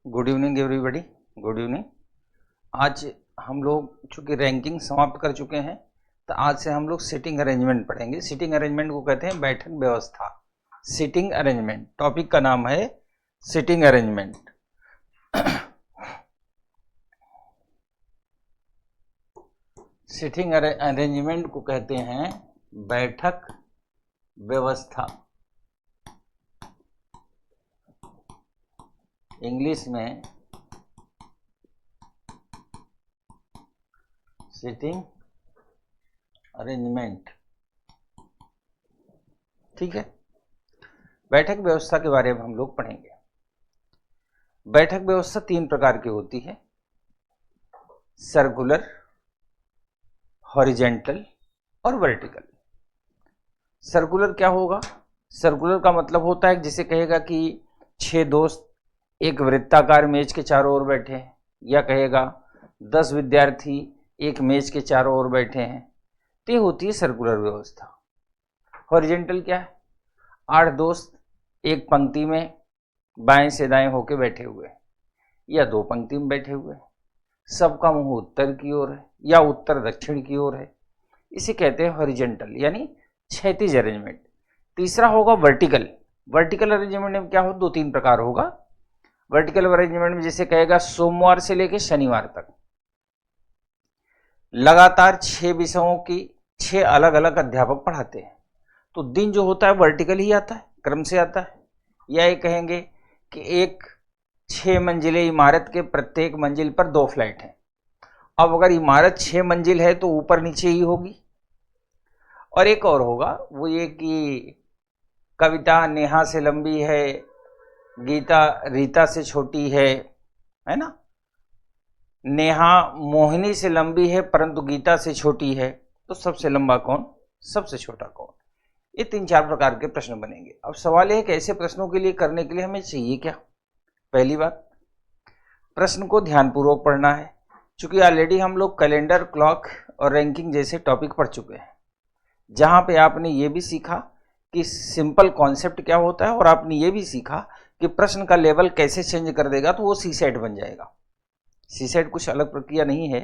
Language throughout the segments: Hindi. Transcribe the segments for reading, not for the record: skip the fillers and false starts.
Good evening everybody. Good evening. आज हम लोग चूंकि रैंकिंग समाप्त कर चुके हैं तो आज से हम लोग सिटिंग अरेंजमेंट पढ़ेंगे। सिटिंग अरेंजमेंट को कहते हैं बैठक व्यवस्था। सिटिंग अरेंजमेंट टॉपिक का नाम है सिटिंग अरेंजमेंट। सिटिंग अरेंजमेंट को कहते हैं बैठक व्यवस्था। इंग्लिश में सिटिंग अरेंजमेंट। ठीक है, बैठक व्यवस्था के बारे में हम लोग पढ़ेंगे। बैठक व्यवस्था तीन प्रकार की होती है, सर्कुलर, हॉरिजेंटल और वर्टिकल। सर्कुलर क्या होगा? सर्कुलर का मतलब होता है जिसे कहेगा कि 6 दोस्त एक वृत्ताकार मेज के चारों ओर बैठे हैं, या कहेगा 10 विद्यार्थी एक मेज के चारों ओर बैठे हैं, तो ये होती है सर्कुलर व्यवस्था। हॉरिजेंटल क्या है? 8 दोस्त एक पंक्ति में बाएं से दाएं होके बैठे हुए हैं, या 2 पंक्ति में बैठे हुए हैं, सबका मुंह उत्तर की ओर है या उत्तर दक्षिण की ओर है, इसे कहते हैं हॉरिजेंटल यानी क्षैतिज अरेंजमेंट। तीसरा होगा वर्टिकल। वर्टिकल अरेंजमेंट में क्या हो? 2-3 प्रकार होगा। वर्टिकल अरेंजमेंट में जैसे कहेगा सोमवार से लेकर शनिवार तक लगातार 6 विषयों की 6 अलग अलग अध्यापक पढ़ाते हैं, तो दिन जो होता है वर्टिकल ही आता है, क्रम से आता है। या ये कहेंगे कि एक 6 मंजिले इमारत के प्रत्येक मंजिल पर 2 फ्लैट हैं। अब अगर इमारत 6 मंजिल है तो ऊपर नीचे ही होगी। और एक और होगा, वो ये कि कविता नेहा से लंबी है, गीता रीता से छोटी है ना, नेहा मोहिनी से लंबी है परंतु गीता से छोटी है, तो सबसे लंबा कौन, सबसे छोटा कौन? ये 3-4 प्रकार के प्रश्न बनेंगे। अब सवाल यह है कि ऐसे प्रश्नों के लिए करने के लिए हमें चाहिए क्या? पहली बात, प्रश्न को ध्यानपूर्वक पढ़ना है, क्योंकि ऑलरेडी हम लोग कैलेंडर, क्लॉक और रैंकिंग जैसे टॉपिक पढ़ चुके हैं, जहां पे आपने ये भी सीखा कि सिंपल कॉन्सेप्ट क्या होता है, और आपने ये भी सीखा कि प्रश्न का लेवल कैसे चेंज कर देगा तो वो सी सेट बन जाएगा। सी सेट कुछ अलग प्रक्रिया नहीं है,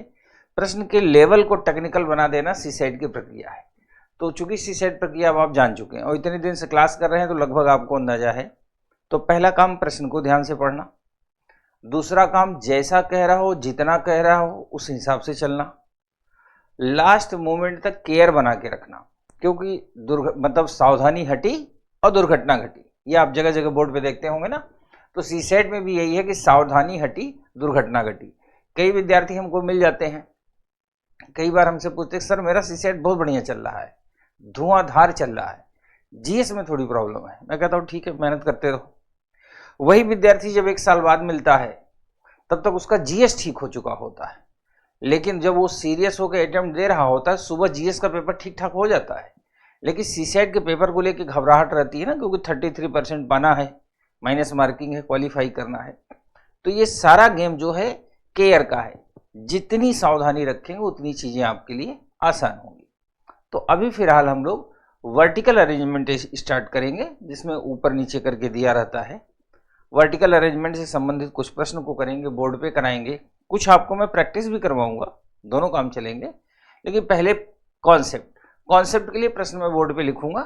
प्रश्न के लेवल को टेक्निकल बना देना सी सेट की प्रक्रिया है। तो चूंकि सी सेट प्रक्रिया अब आप जान चुके हैं और इतने दिन से क्लास कर रहे हैं तो लगभग आपको अंदाजा है। तो पहला काम प्रश्न को ध्यान से पढ़ना। दूसरा काम, जैसा कह रहा हो, जितना कह रहा हो उस हिसाब से चलना। लास्ट मोमेंट तक केयर बना के रखना, क्योंकि मतलब सावधानी हटी और दुर्घटना घटी, ये आप जगह जगह बोर्ड पे देखते होंगे ना। तो सी सेट में भी यही है कि सावधानी हटी दुर्घटना घटी। कई विद्यार्थी हमको मिल जाते हैं, कई बार हमसे पूछते सर मेरा सी सेट बहुत बढ़िया चल रहा है, धुआंधार चल रहा है, जीएस में थोड़ी प्रॉब्लम है। मैं कहता हूँ ठीक है, मेहनत करते रहो। वही विद्यार्थी जब 1 साल बाद मिलता है तब तक उसका जीएस ठीक हो चुका होता है, लेकिन जब वो सीरियस होकर अटेम्प्ट दे रहा होता है, सुबह जीएस का पेपर ठीक ठाक हो जाता है, लेकिन सीसेट के पेपर को लेकर घबराहट रहती है ना, क्योंकि 33% पाना है, माइनस मार्किंग है, क्वालिफाई करना है। तो ये सारा गेम जो है केयर का है, जितनी सावधानी रखेंगे उतनी चीजें आपके लिए आसान होंगी। तो अभी फिलहाल हम लोग वर्टिकल अरेंजमेंट स्टार्ट करेंगे, जिसमें ऊपर नीचे करके दिया रहता है। वर्टिकल अरेंजमेंट से संबंधित कुछ प्रश्न को करेंगे, बोर्ड पे कराएंगे, कुछ आपको मैं प्रैक्टिस भी करवाऊंगा, दोनों काम चलेंगे। लेकिन पहले कॉन्सेप्ट के लिए प्रश्न मैं बोर्ड पे लिखूंगा,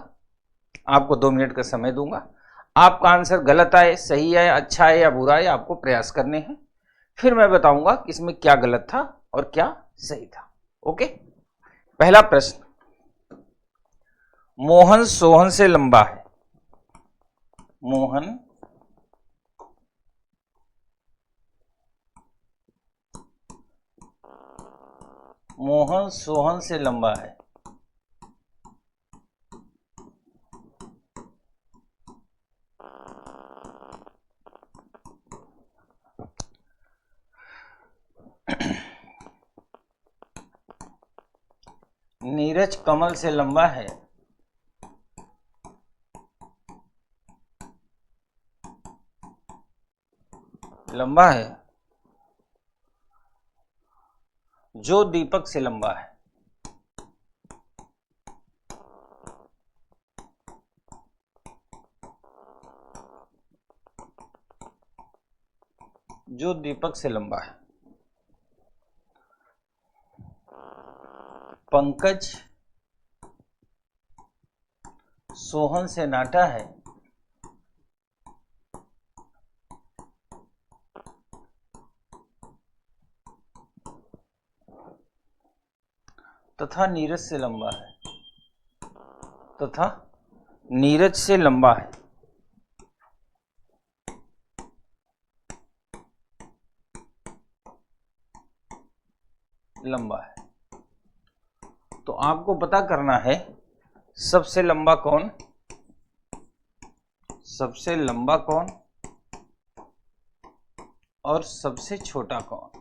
आपको 2 मिनट का समय दूंगा। आपका आंसर गलत आए, सही आए, अच्छा है या बुरा है, आपको प्रयास करने हैं। फिर मैं बताऊंगा कि इसमें क्या गलत था और क्या सही था। ओके, पहला प्रश्न, मोहन सोहन से लंबा है। मोहन सोहन से लंबा है। नीरज कमल से लंबा है। लंबा है जो दीपक से लंबा है। जो दीपक से लंबा है। पंकज सोहन से नाटा है तथा नीरज से लंबा है, तथा नीरज से लंबा है। लंबा है तो आपको पता करना है सबसे लंबा कौन, सबसे लंबा कौन और सबसे छोटा कौन।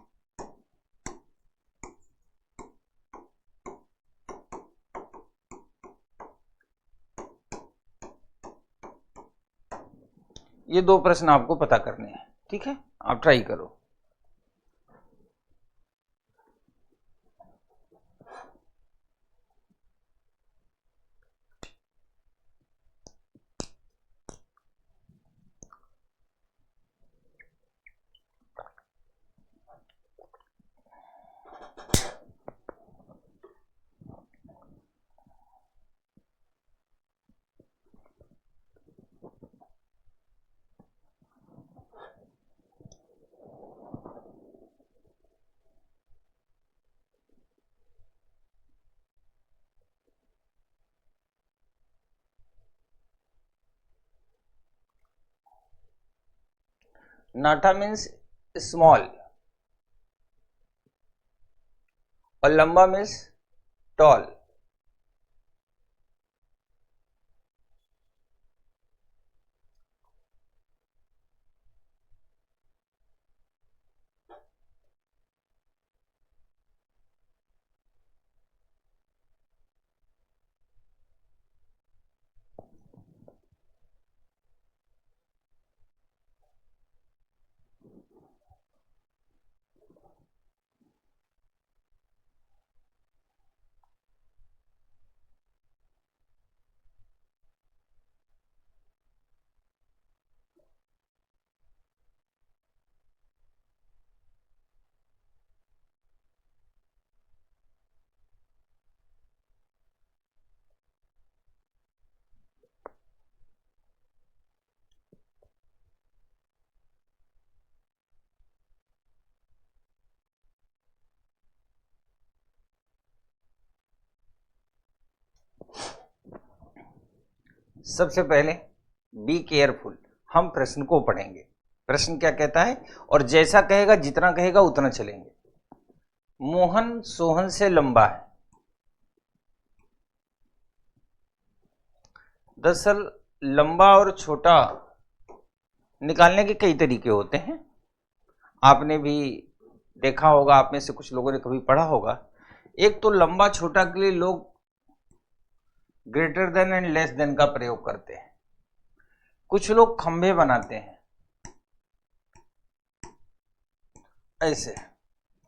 ये दो प्रश्न आपको पता करने हैं, ठीक है, आप ट्राई करो। नाटा मीन्स स्मॉल और लंबा मीन्स टॉल। सबसे पहले बी केयरफुल, हम प्रश्न को पढ़ेंगे। प्रश्न क्या कहता है और जैसा कहेगा जितना कहेगा उतना चलेंगे। मोहन सोहन से लंबा है। दरअसल लंबा और छोटा निकालने के कई तरीके होते हैं, आपने भी देखा होगा, आप में से कुछ लोगों ने कभी पढ़ा होगा। एक तो लंबा छोटा के लिए लोग greater than and less than का प्रयोग करते हैं। कुछ लोग खंभे बनाते हैं ऐसे,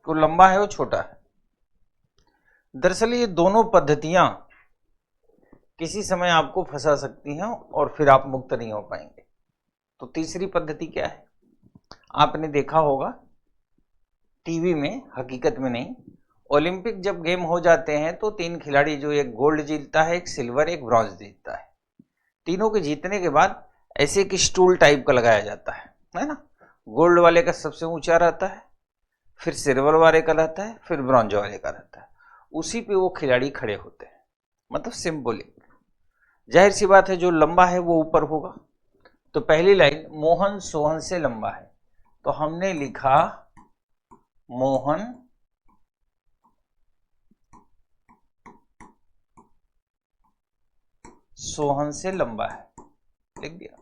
तो लंबा है वो छोटा है। दरअसल ये दोनों पद्धतियां किसी समय आपको फंसा सकती हैं और फिर आप मुक्त नहीं हो पाएंगे। तो तीसरी पद्धति क्या है, आपने देखा होगा टीवी में, हकीकत में नहीं, ओलंपिक जब गेम हो जाते हैं तो 3 खिलाड़ी, जो एक गोल्ड जीतता है, एक सिल्वर, एक ब्रॉन्ज जीतता है, तीनों के जीतने के बाद ऐसे एक स्टूल टाइप का लगाया जाता है ना। गोल्ड वाले का सबसे ऊंचा रहता है, फिर सिल्वर वाले का रहता है, फिर ब्रॉन्ज वाले का रहता है। उसी पे वो खिलाड़ी खड़े होते हैं, मतलब सिंबॉलिक। जाहिर सी बात है जो लंबा है वो ऊपर होगा। तो पहली लाइन मोहन सोहन से लंबा है, तो हमने लिखा मोहन सोहन से लंबा है, लिख दिया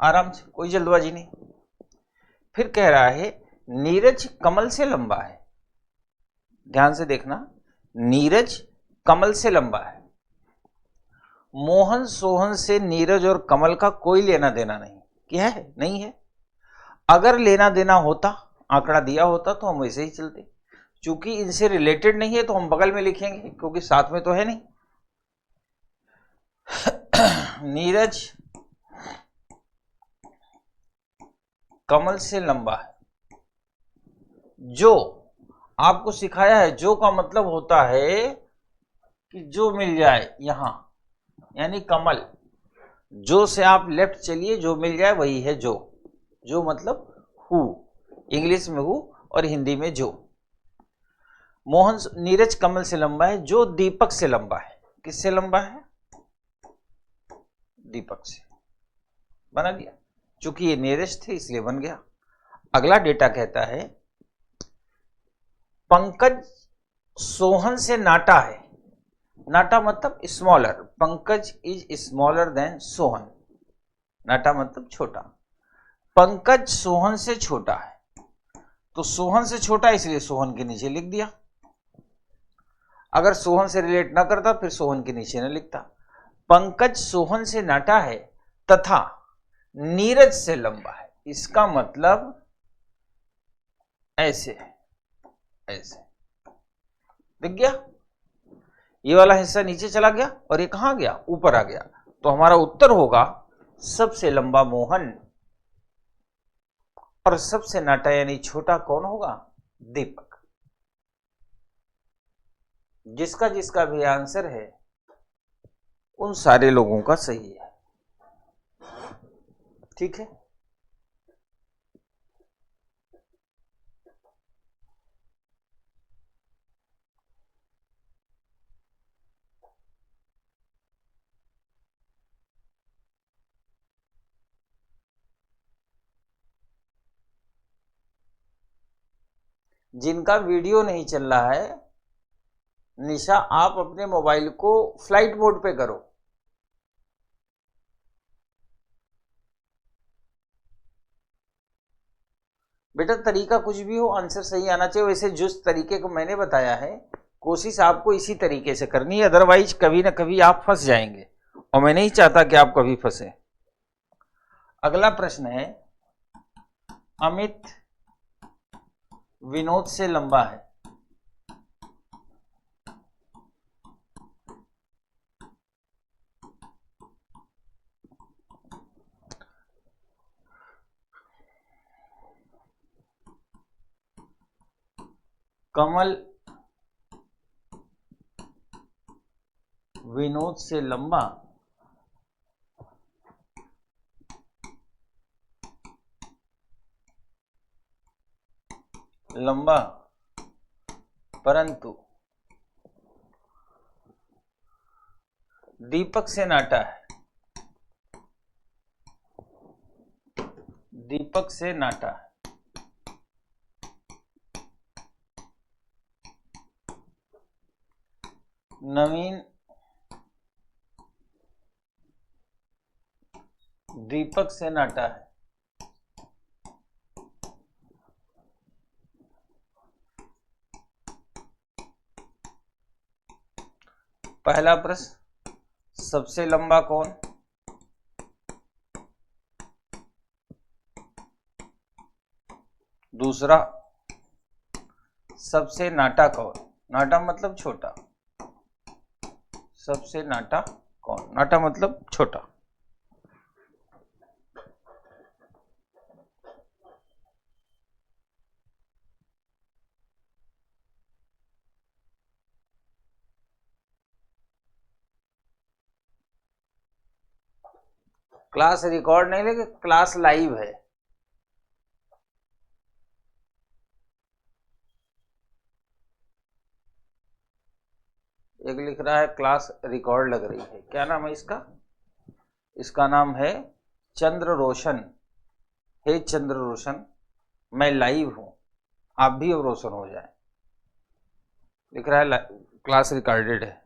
आराम से, कोई जल्दबाजी नहीं। फिर कह रहा है नीरज कमल से लंबा है। ध्यान से देखना, नीरज कमल से लंबा है। मोहन सोहन से नीरज और कमल का कोई लेना देना नहीं, क्या है, नहीं है। अगर लेना देना होता, आंकड़ा दिया होता तो हम वैसे ही चलते। चूंकि इनसे रिलेटेड नहीं है तो हम बगल में लिखेंगे, क्योंकि साथ में तो है नहीं। नीरज कमल से लंबा है। जो आपको सिखाया है, जो का मतलब होता है कि जो मिल जाए यहां, यानी कमल। जो से आप लेफ्ट चलिए, जो मिल जाए वही है जो। जो मतलब हु, इंग्लिश में हु और हिंदी में जो। मोहन नीरज कमल से लंबा है, जो दीपक से लंबा है। किससे लंबा है? दीपक से। बना दिया, चूंकि ये नीरज थे इसलिए बन गया। अगला डेटा कहता है पंकज सोहन से नाटा है। नाटा मतलब smaller. Pankaj is smaller than Sohan. नाटा मतलब छोटा। पंकज सोहन से छोटा है, तो सोहन से छोटा इसलिए सोहन के नीचे लिख दिया। अगर सोहन से रिलेट ना करता फिर सोहन के नीचे न लिखता। पंकज सोहन से नाटा है तथा नीरज से लंबा है। इसका मतलब ऐसे, ऐसे दिख गया। ये वाला हिस्सा नीचे चला गया और ये कहां गया? ऊपर आ गया। तो हमारा उत्तर होगा सबसे लंबा मोहन और सबसे नाटा यानी छोटा कौन होगा? दीपक। जिसका जिसका भी आंसर है उन सारे लोगों का सही है। ठीक है। जिनका वीडियो नहीं चल रहा है, निशा आप अपने मोबाइल को फ्लाइट मोड पे करो। बेटा तरीका कुछ भी हो, आंसर सही आना चाहिए। वैसे जिस तरीके को मैंने बताया है, कोशिश आपको इसी तरीके से करनी है, अदरवाइज कभी ना कभी आप फंस जाएंगे और मैं नहीं चाहता कि आप कभी फंसे। अगला प्रश्न है, अमित विनोद से लंबा है। कमल विनोद से लंबा, लंबा परंतु दीपक से नाटा है। दीपक से नाटा है। नवीन दीपक से नाटा है। पहला प्रश्न, सबसे लंबा कौन? दूसरा, सबसे नाटा कौन? नाटा मतलब छोटा। सबसे नाटा कौन? नाटा मतलब छोटा। क्लास रिकॉर्ड नहीं, लेकिन क्लास लाइव है। एक लिख रहा है क्लास रिकॉर्ड लग रही है। क्या नाम है इसका? इसका नाम है चंद्र रोशन। हे चंद्र रोशन, मैं लाइव हूं, आप भी अब रोशन हो जाए। लिख रहा है क्लास रिकॉर्डेड है।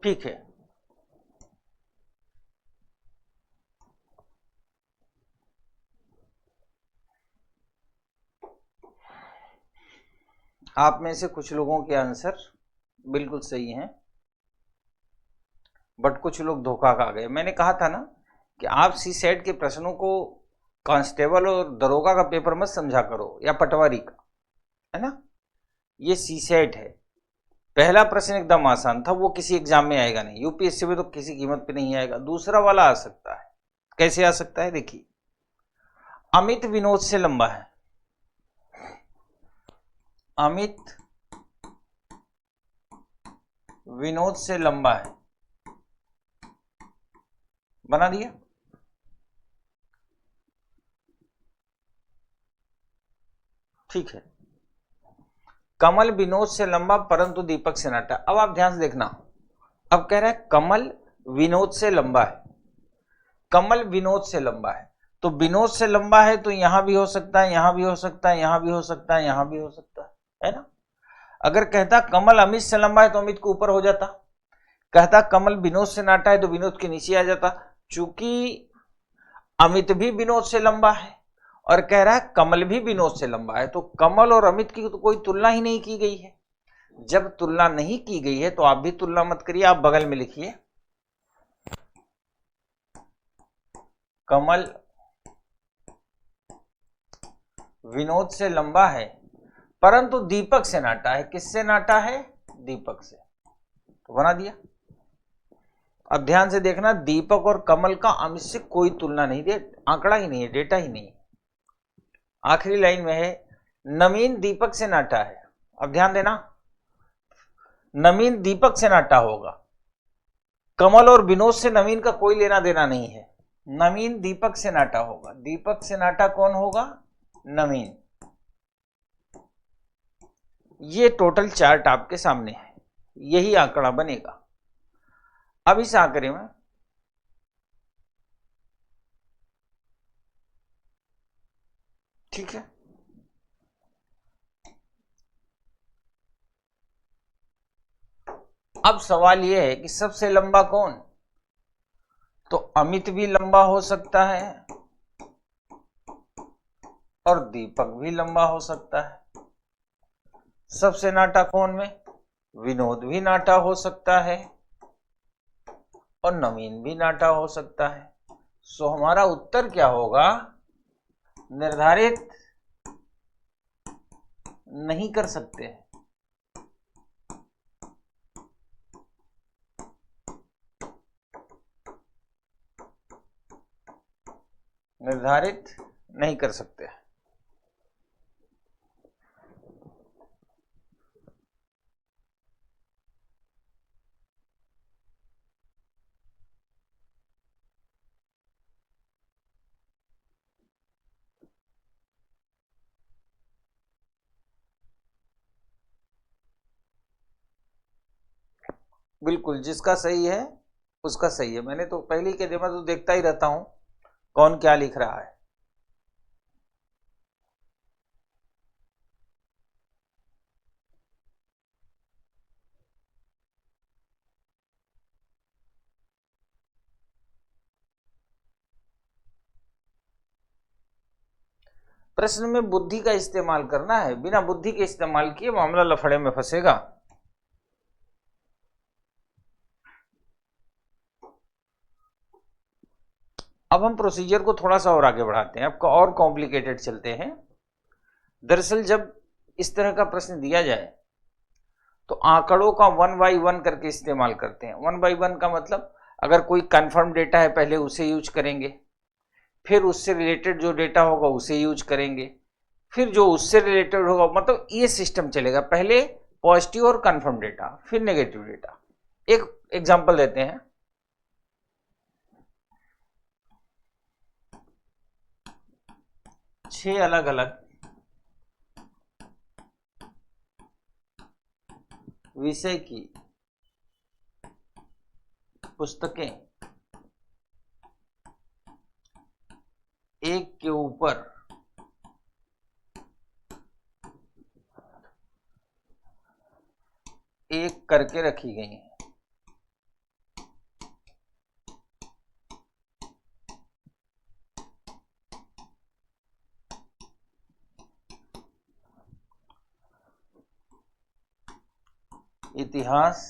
ठीक है, आप में से कुछ लोगों के आंसर बिल्कुल सही हैं, बट कुछ लोग धोखा खा गए। मैंने कहा था ना कि आप सी सेट के प्रश्नों को कांस्टेबल और दरोगा का पेपर मत समझा करो, या पटवारी का, है ना। ये सी सेट है। पहला प्रश्न एकदम आसान था, वो किसी एग्जाम में आएगा नहीं, यूपीएससी में तो किसी कीमत पे नहीं आएगा। दूसरा वाला आ सकता है। कैसे आ सकता है? देखिए, अमित विनोद से लंबा है। अमित विनोद से लंबा है, बना दिया। ठीक है, कमल विनोद से लंबा परंतु दीपक से नाटा। अब आप ध्यान से देखना, अब कह रहा है कमल विनोद से लंबा है। कमल विनोद से लंबा है, तो विनोद से लंबा है तो यहां भी हो सकता है, यहां भी हो सकता है, यहां भी हो सकता है, यहां भी हो सकता है ना। अगर कहता कमल अमित से लंबा है तो अमित के ऊपर हो जाता। कहता कमल विनोद से नाटा है तो विनोद के नीचे आ जाता। चूंकि अमित भी विनोद से लंबा है और कह रहा है कमल भी विनोद से लंबा है, तो कमल और अमित की तो कोई तुलना ही नहीं की गई है। जब तुलना नहीं की गई है तो आप भी तुलना मत करिए, आप बगल में लिखिए कमल विनोद से लंबा है परंतु दीपक से नाटा है। किससे नाटा है? दीपक से। तो बना दिया। अब ध्यान से देखना, दीपक और कमल का अमित से कोई तुलना नहीं, दे आंकड़ा ही नहीं है, डेटा ही नहीं है। आखिरी लाइन में है नवीन दीपक से नाटा है। अब ध्यान देना, नवीन दीपक से नाटा होगा, कमल और विनोद से नवीन का कोई लेना देना नहीं है। नवीन दीपक से नाटा होगा। दीपक से नाटा कौन होगा? नवीन। ये टोटल चार्ट आपके सामने है, यही आंकड़ा बनेगा। अब इस आंकड़े में ठीक है, अब सवाल यह है कि सबसे लंबा कौन? तो अमित भी लंबा हो सकता है और दीपक भी लंबा हो सकता है। सबसे नाटा कौन में? विनोद भी नाटा हो सकता है और नवीन भी नाटा हो सकता है। सो हमारा उत्तर क्या होगा? निर्धारित नहीं कर सकते। निर्धारित नहीं कर सकते। बिल्कुल, जिसका सही है उसका सही है। मैंने तो पहले के दिन में तो देखता ही रहता हूं कौन क्या लिख रहा है। प्रश्न में बुद्धि का इस्तेमाल करना है, बिना बुद्धि के इस्तेमाल किए मामला लफड़े में फंसेगा। अब हम प्रोसीजर को थोड़ा सा और आगे बढ़ाते हैं, आपका और कॉम्प्लिकेटेड चलते हैं। दरअसल जब इस तरह का प्रश्न दिया जाए तो आंकड़ों का 1 बाई 1 करके इस्तेमाल करते हैं। 1 बाई 1 का मतलब, अगर कोई कंफर्म डेटा है पहले उसे यूज करेंगे, फिर उससे रिलेटेड जो डेटा होगा उसे यूज करेंगे, फिर जो उससे रिलेटेड होगा, मतलब ये सिस्टम चलेगा। पहले पॉजिटिव और कंफर्म डेटा, फिर नेगेटिव डेटा। एक एग्जांपल देते हैं। छह अलग अलग विषय की पुस्तकें एक के ऊपर एक करके रखी गई हैं। इतिहास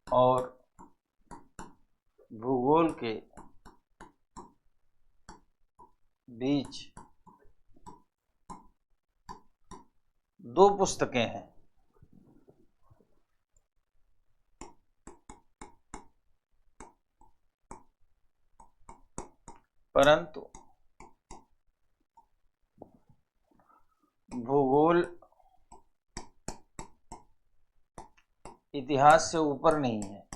और भूगोल के बीच दो पुस्तकें हैं, परंतु भूगोल इतिहास से ऊपर नहीं है।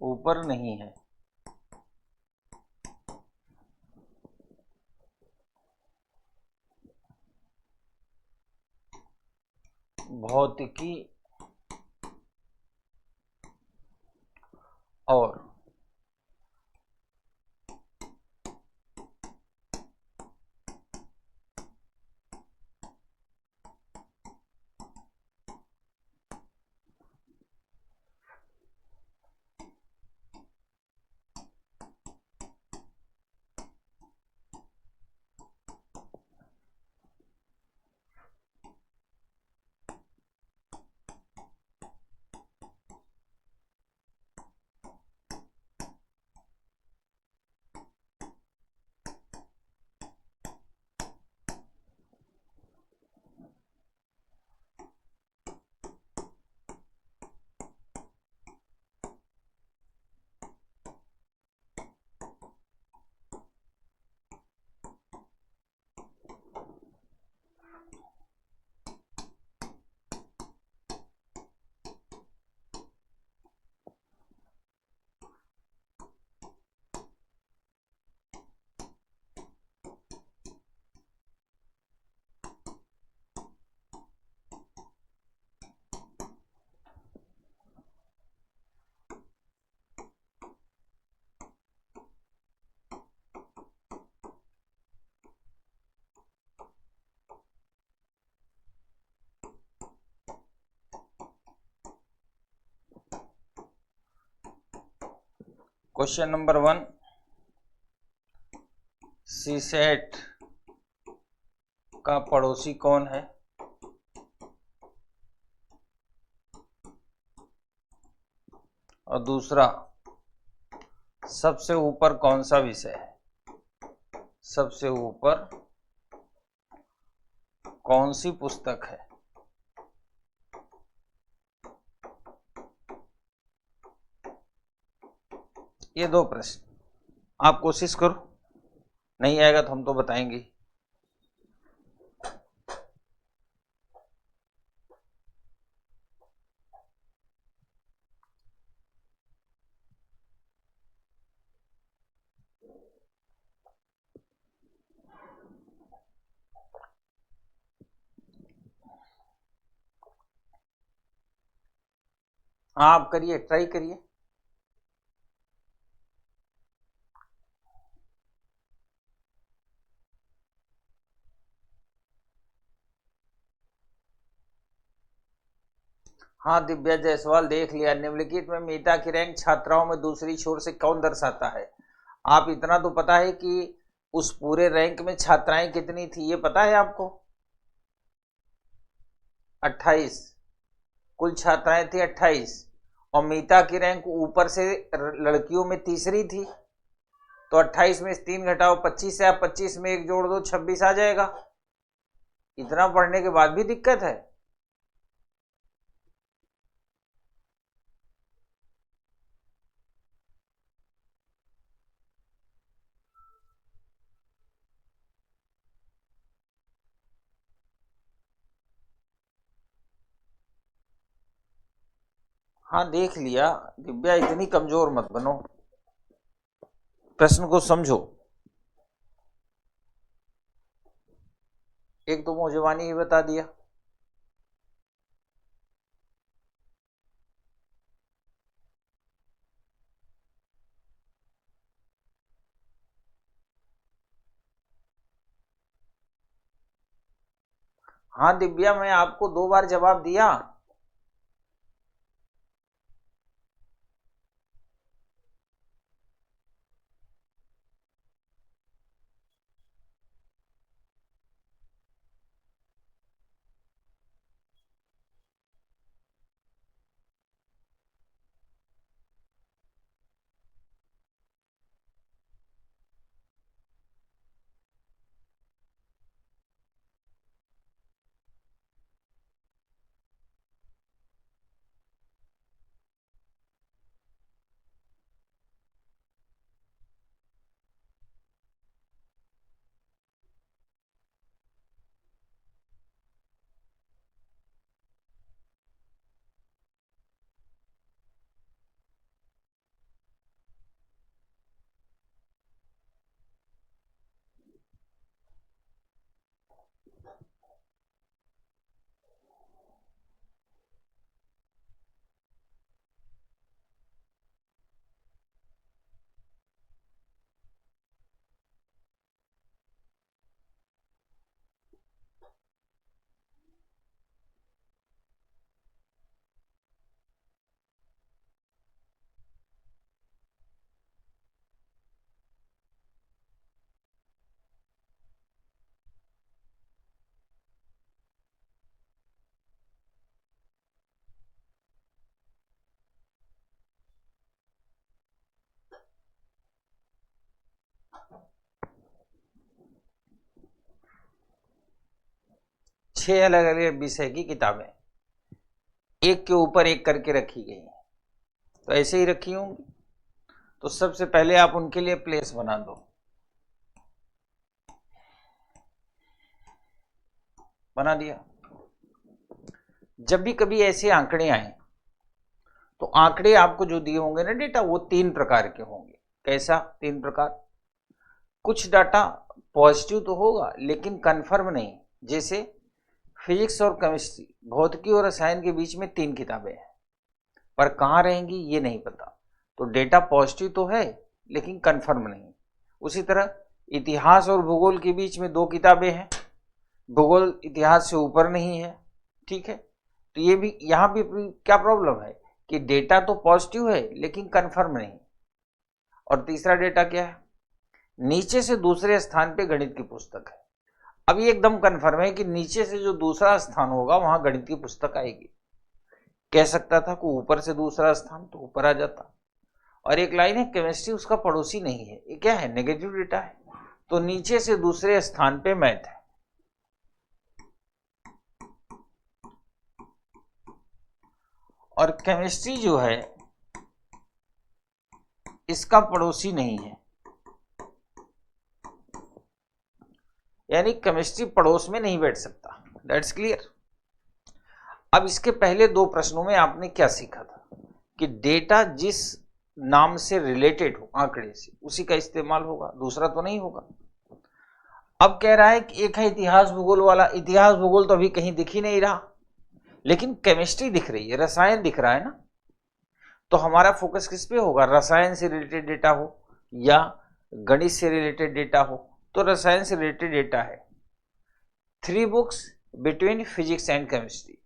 ऊपर नहीं है। भौतिकी और क्वेश्चन नंबर 1, सीसेट का पड़ोसी कौन है? और दूसरा, सबसे ऊपर कौन सा विषय है? सबसे ऊपर कौन सी पुस्तक है? ये दो प्रश्न आप कोशिश करो, नहीं आएगा तो हम तो बताएंगे। हाँ, आप करिए, ट्राई करिए। हाँ, दिव्या जायसवाल देख लिया। निम्नलिखित में मीता की रैंक छात्राओं में दूसरी छोर से कौन दर्शाता है? आप इतना तो पता है कि उस पूरे रैंक में छात्राएं कितनी थी, ये पता है आपको? 28 कुल छात्राएं थी, 28। और मीता की रैंक ऊपर से लड़कियों में तीसरी थी, तो 28 में 3 घटाओ 25 है, आप 25 में 1 जोड़ दो 26 आ जाएगा। इतना पढ़ने के बाद भी दिक्कत है? हाँ, देख लिया। दिव्या इतनी कमजोर मत बनो, प्रश्न को समझो। एक तो मौजवानी ही बता दिया। हाँ दिव्या, मैं आपको 2 बार जवाब दिया। छह अलग अलग विषय की किताबें एक के ऊपर एक करके रखी गई हैं, तो ऐसे ही रखी होंगी। तो सबसे पहले आप उनके लिए प्लेस बना दो। बना दिया। जब भी कभी ऐसे आंकड़े आए तो आंकड़े आपको जो दिए होंगे ना डेटा, वो 3 प्रकार के होंगे। कैसा 3 प्रकार? कुछ डाटा पॉजिटिव तो होगा लेकिन कंफर्म नहीं, जैसे फिजिक्स और केमिस्ट्री, भौतिकी और रसायन के बीच में 3 किताबें हैं, पर कहाँ रहेंगी ये नहीं पता। तो डेटा पॉजिटिव तो है लेकिन कंफर्म नहीं। उसी तरह इतिहास और भूगोल के बीच में 2 किताबें हैं, भूगोल इतिहास से ऊपर नहीं है। ठीक है, तो ये भी यहाँ भी क्या प्रॉब्लम है कि डेटा तो पॉजिटिव है लेकिन कंफर्म नहीं। और तीसरा डेटा क्या है? नीचे से दूसरे स्थान पे गणित की पुस्तक है। अब ये एकदम कंफर्म है कि नीचे से जो दूसरा स्थान होगा वहां गणित की पुस्तक आएगी। कह सकता था कि ऊपर से दूसरा स्थान, तो ऊपर आ जाता। और एक लाइन है केमिस्ट्री उसका पड़ोसी नहीं है, ये क्या है? नेगेटिव डेटा है, तो नीचे से दूसरे स्थान पे मैथ है। और केमिस्ट्री जो है इसका पड़ोसी नहीं है, यानी केमिस्ट्री पड़ोस में नहीं बैठ सकता। That's clear. अब इसके पहले 2 प्रश्नों में आपने क्या सीखा था कि डेटा जिस नाम से रिलेटेड हो आंकड़े से, उसी का इस्तेमाल होगा, दूसरा तो नहीं होगा। अब कह रहा है कि एक है इतिहास भूगोल वाला। इतिहास भूगोल तो अभी कहीं दिख ही नहीं रहा, लेकिन केमिस्ट्री दिख रही है, रसायन दिख रहा है ना। तो हमारा फोकस किस पे होगा? रसायन से रिलेटेड डेटा हो या गणित से रिलेटेड डेटा हो। तो रसायन से रिलेटेड डेटा है। 3 books between physics and chemistry,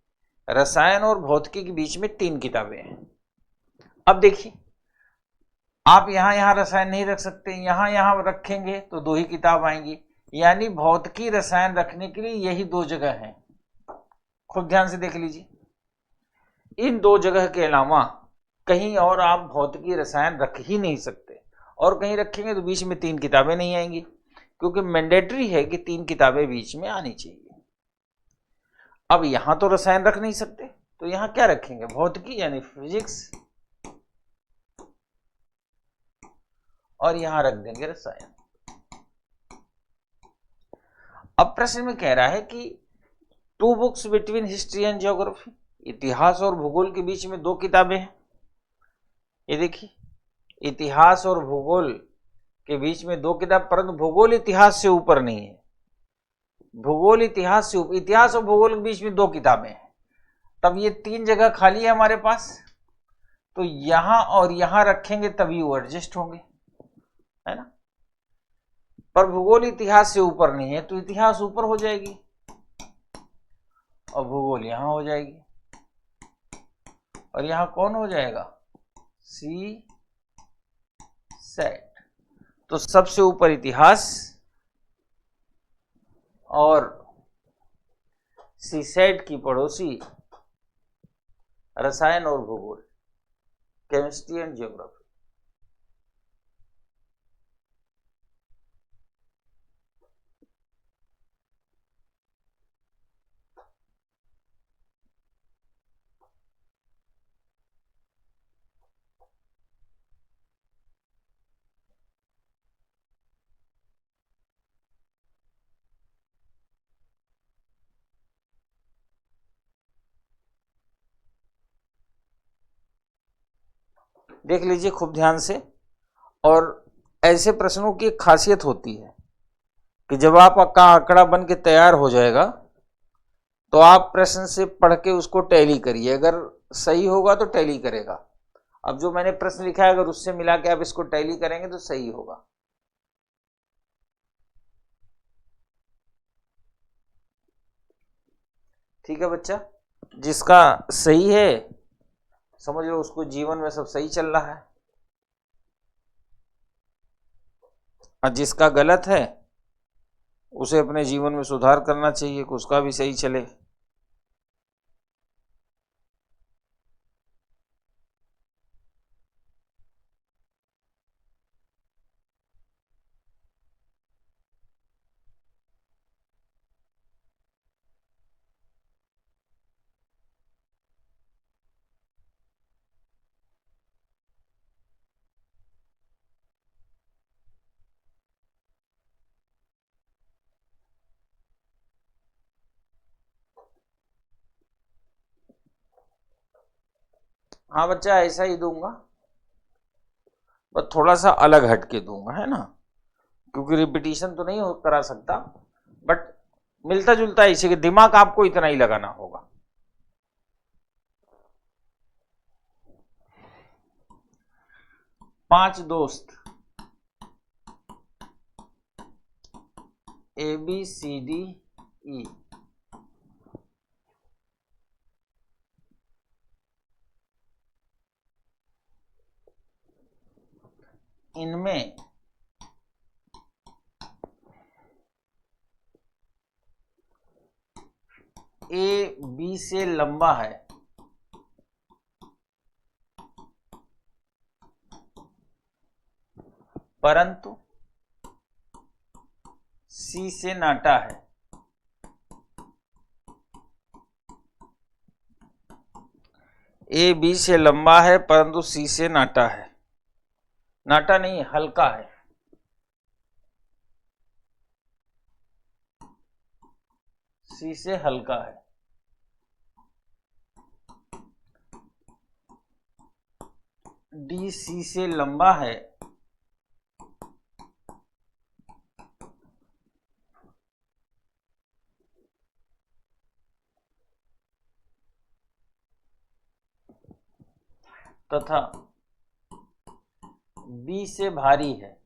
रसायन और भौतिकी के बीच में 3 किताबें हैं। अब देखिए, आप यहां रसायन नहीं रख सकते, यहां रखेंगे तो 2 ही किताब आएंगी, यानी भौतिकी रसायन रखने के लिए यही 2 जगह हैं। खूब ध्यान से देख लीजिए, इन 2 जगह के अलावा कहीं और आप भौतिकी रसायन रख ही नहीं सकते। और कहीं रखेंगे तो बीच में 3 किताबें नहीं आएंगी, क्योंकि मैंडेटरी है कि 3 किताबें बीच में आनी चाहिए। अब यहां तो रसायन रख नहीं सकते, तो यहां क्या रखेंगे? भौतिकी यानी फिजिक्स, और यहां रख देंगे रसायन। अब प्रश्न में कह रहा है कि 2 books between history and geography, इतिहास और भूगोल के बीच में 2 किताबें हैं। ये देखिए, इतिहास और भूगोल के बीच में 2 किताब, परंतु भूगोल इतिहास से ऊपर नहीं है। भूगोल इतिहास से ऊपर, इतिहास और भूगोल के बीच में 2 किताबें हैं। तब ये 3 जगह खाली है हमारे पास, तो यहां और यहां रखेंगे तभी वो एडजस्ट होंगे, है ना। पर भूगोल इतिहास से ऊपर नहीं है, तो इतिहास ऊपर हो जाएगी और भूगोल यहां हो जाएगी, और यहां कौन हो जाएगा? सी सेट। तो सबसे ऊपर इतिहास और सी सेट की पड़ोसी रसायन और भूगोल, केमिस्ट्री एंड ज्योग्राफी। देख लीजिए खूब ध्यान से। और ऐसे प्रश्नों की एक खासियत होती है कि जब आपका आंकड़ा बन के तैयार हो जाएगा तो आप प्रश्न से पढ़ के उसको टैली करिए, अगर सही होगा तो टैली करेगा। अब जो मैंने प्रश्न लिखा है अगर उससे मिला के आप इसको टैली करेंगे तो सही होगा। ठीक है बच्चा, जिसका सही है समझ लो उसको जीवन में सब सही चल रहा है, और जिसका गलत है उसे अपने जीवन में सुधार करना चाहिए कि उसका भी सही चले। हाँ बच्चा, ऐसा ही दूंगा, बस थोड़ा सा अलग हटके दूंगा, है ना, क्योंकि रिपीटिशन तो नहीं करा सकता, बट मिलता जुलता है, इसी के दिमाग आपको इतना ही लगाना होगा। पांच दोस्त ABCDE इनमें A B से लंबा है परंतु C से नाटा है। A B से लंबा है परंतु C से नाटा है, नाटा नहीं हल्का है, C से हल्का है। D C से लंबा है तथा B से भारी है।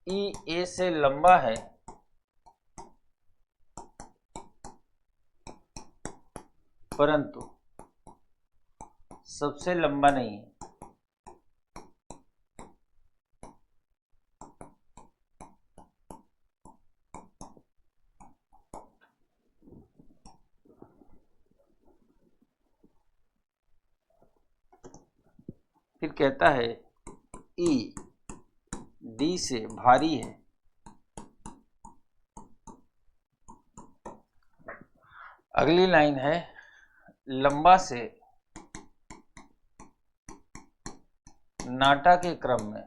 E A से लंबा है परंतु सबसे लंबा नहीं है। फिर कहता है E D से भारी है। अगली लाइन है लंबा से नाटा के क्रम में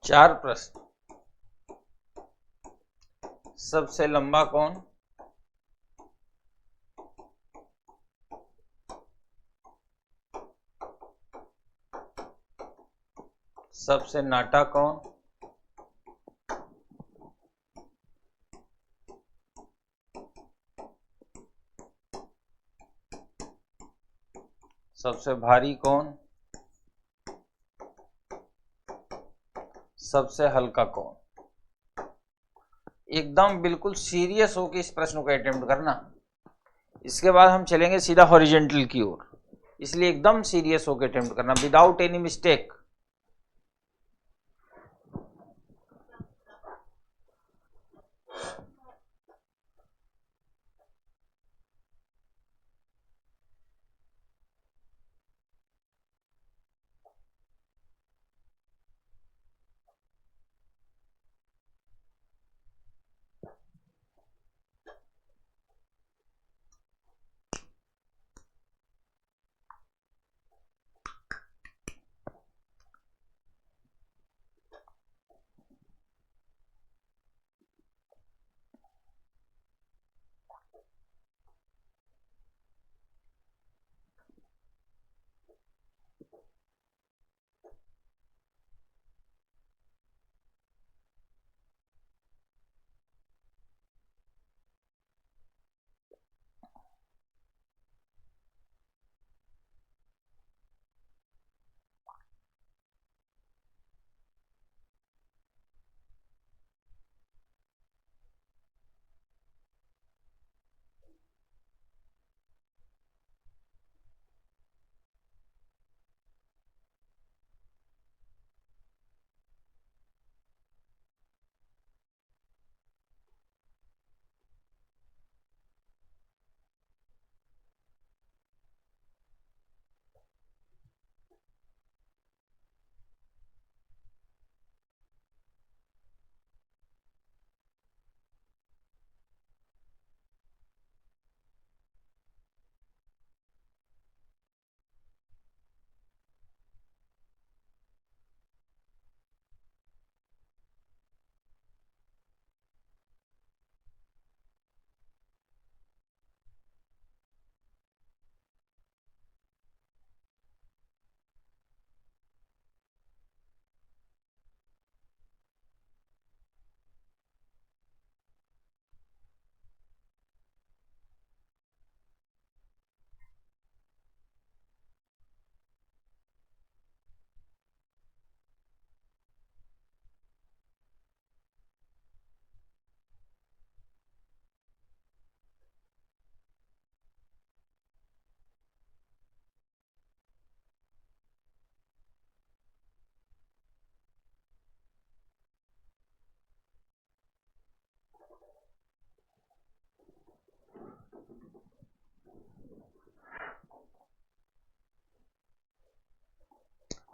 4 प्रश्न। सबसे लंबा कौन? सबसे नाटा कौन? सबसे भारी कौन? सबसे हल्का कौन? एकदम बिल्कुल सीरियस होकर इस प्रश्न को अटेम्प्ट करना। इसके बाद हम चलेंगे सीधा हॉरिजेंटल की ओर, इसलिए एकदम सीरियस होकर अटेम्प्ट करना विदाउट एनी मिस्टेक।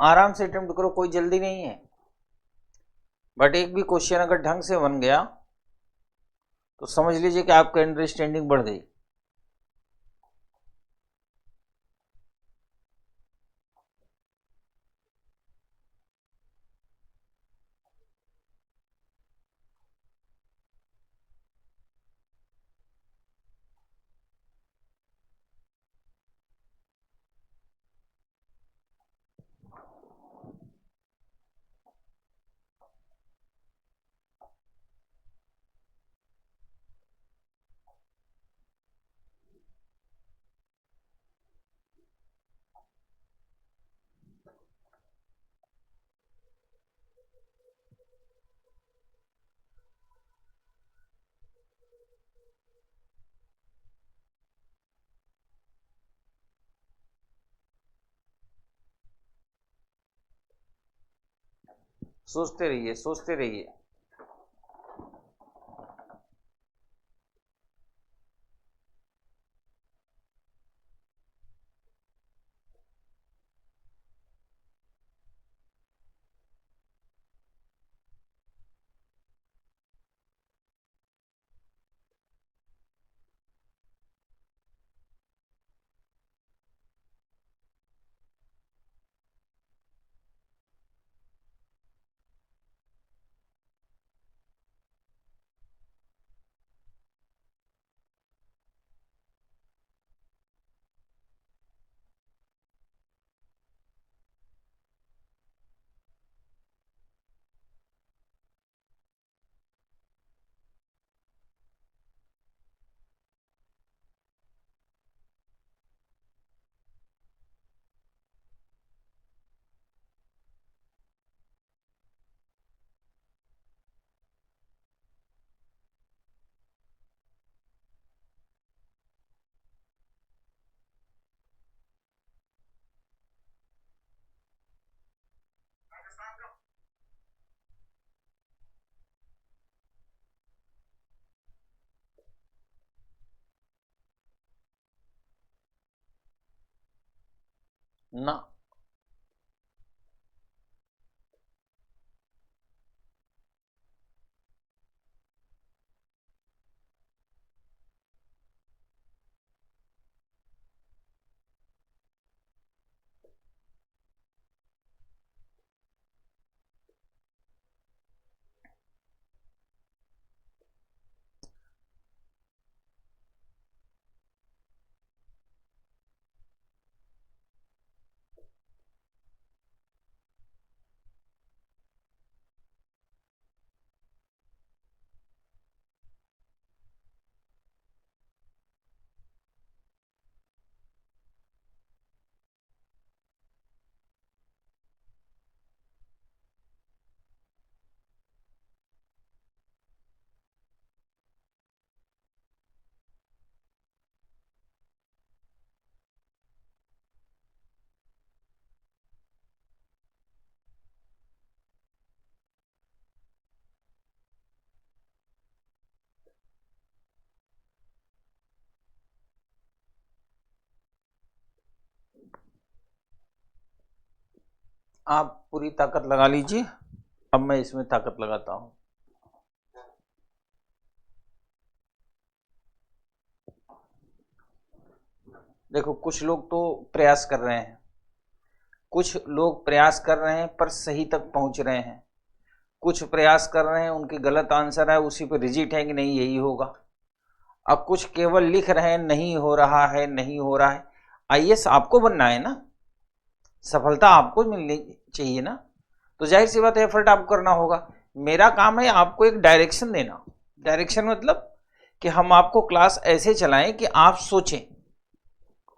आराम से अटेम्प्ट करो, कोई जल्दी नहीं है। बट एक भी क्वेश्चन अगर ढंग से बन गया तो समझ लीजिए कि आपका अंडरस्टैंडिंग बढ़ गई। सोचते रहिए, सोचते रहिए। ना। आप पूरी ताकत लगा लीजिए, अब मैं इसमें ताकत लगाता हूं। देखो, कुछ लोग तो प्रयास कर रहे हैं, कुछ लोग प्रयास कर रहे हैं पर सही तक पहुंच रहे हैं, कुछ प्रयास कर रहे हैं उनके गलत आंसर है, उसी पर रिजिट है कि नहीं यही होगा। अब कुछ केवल लिख रहे हैं नहीं हो रहा है, नहीं हो रहा है। आईएएस आपको बनना है ना, सफलता आपको मिलनी चाहिए ना, तो जाहिर सी बात है एफर्ट आपको करना होगा। मेरा काम है आपको एक डायरेक्शन देना। डायरेक्शन मतलब कि हम आपको क्लास ऐसे चलाएं कि आप सोचें।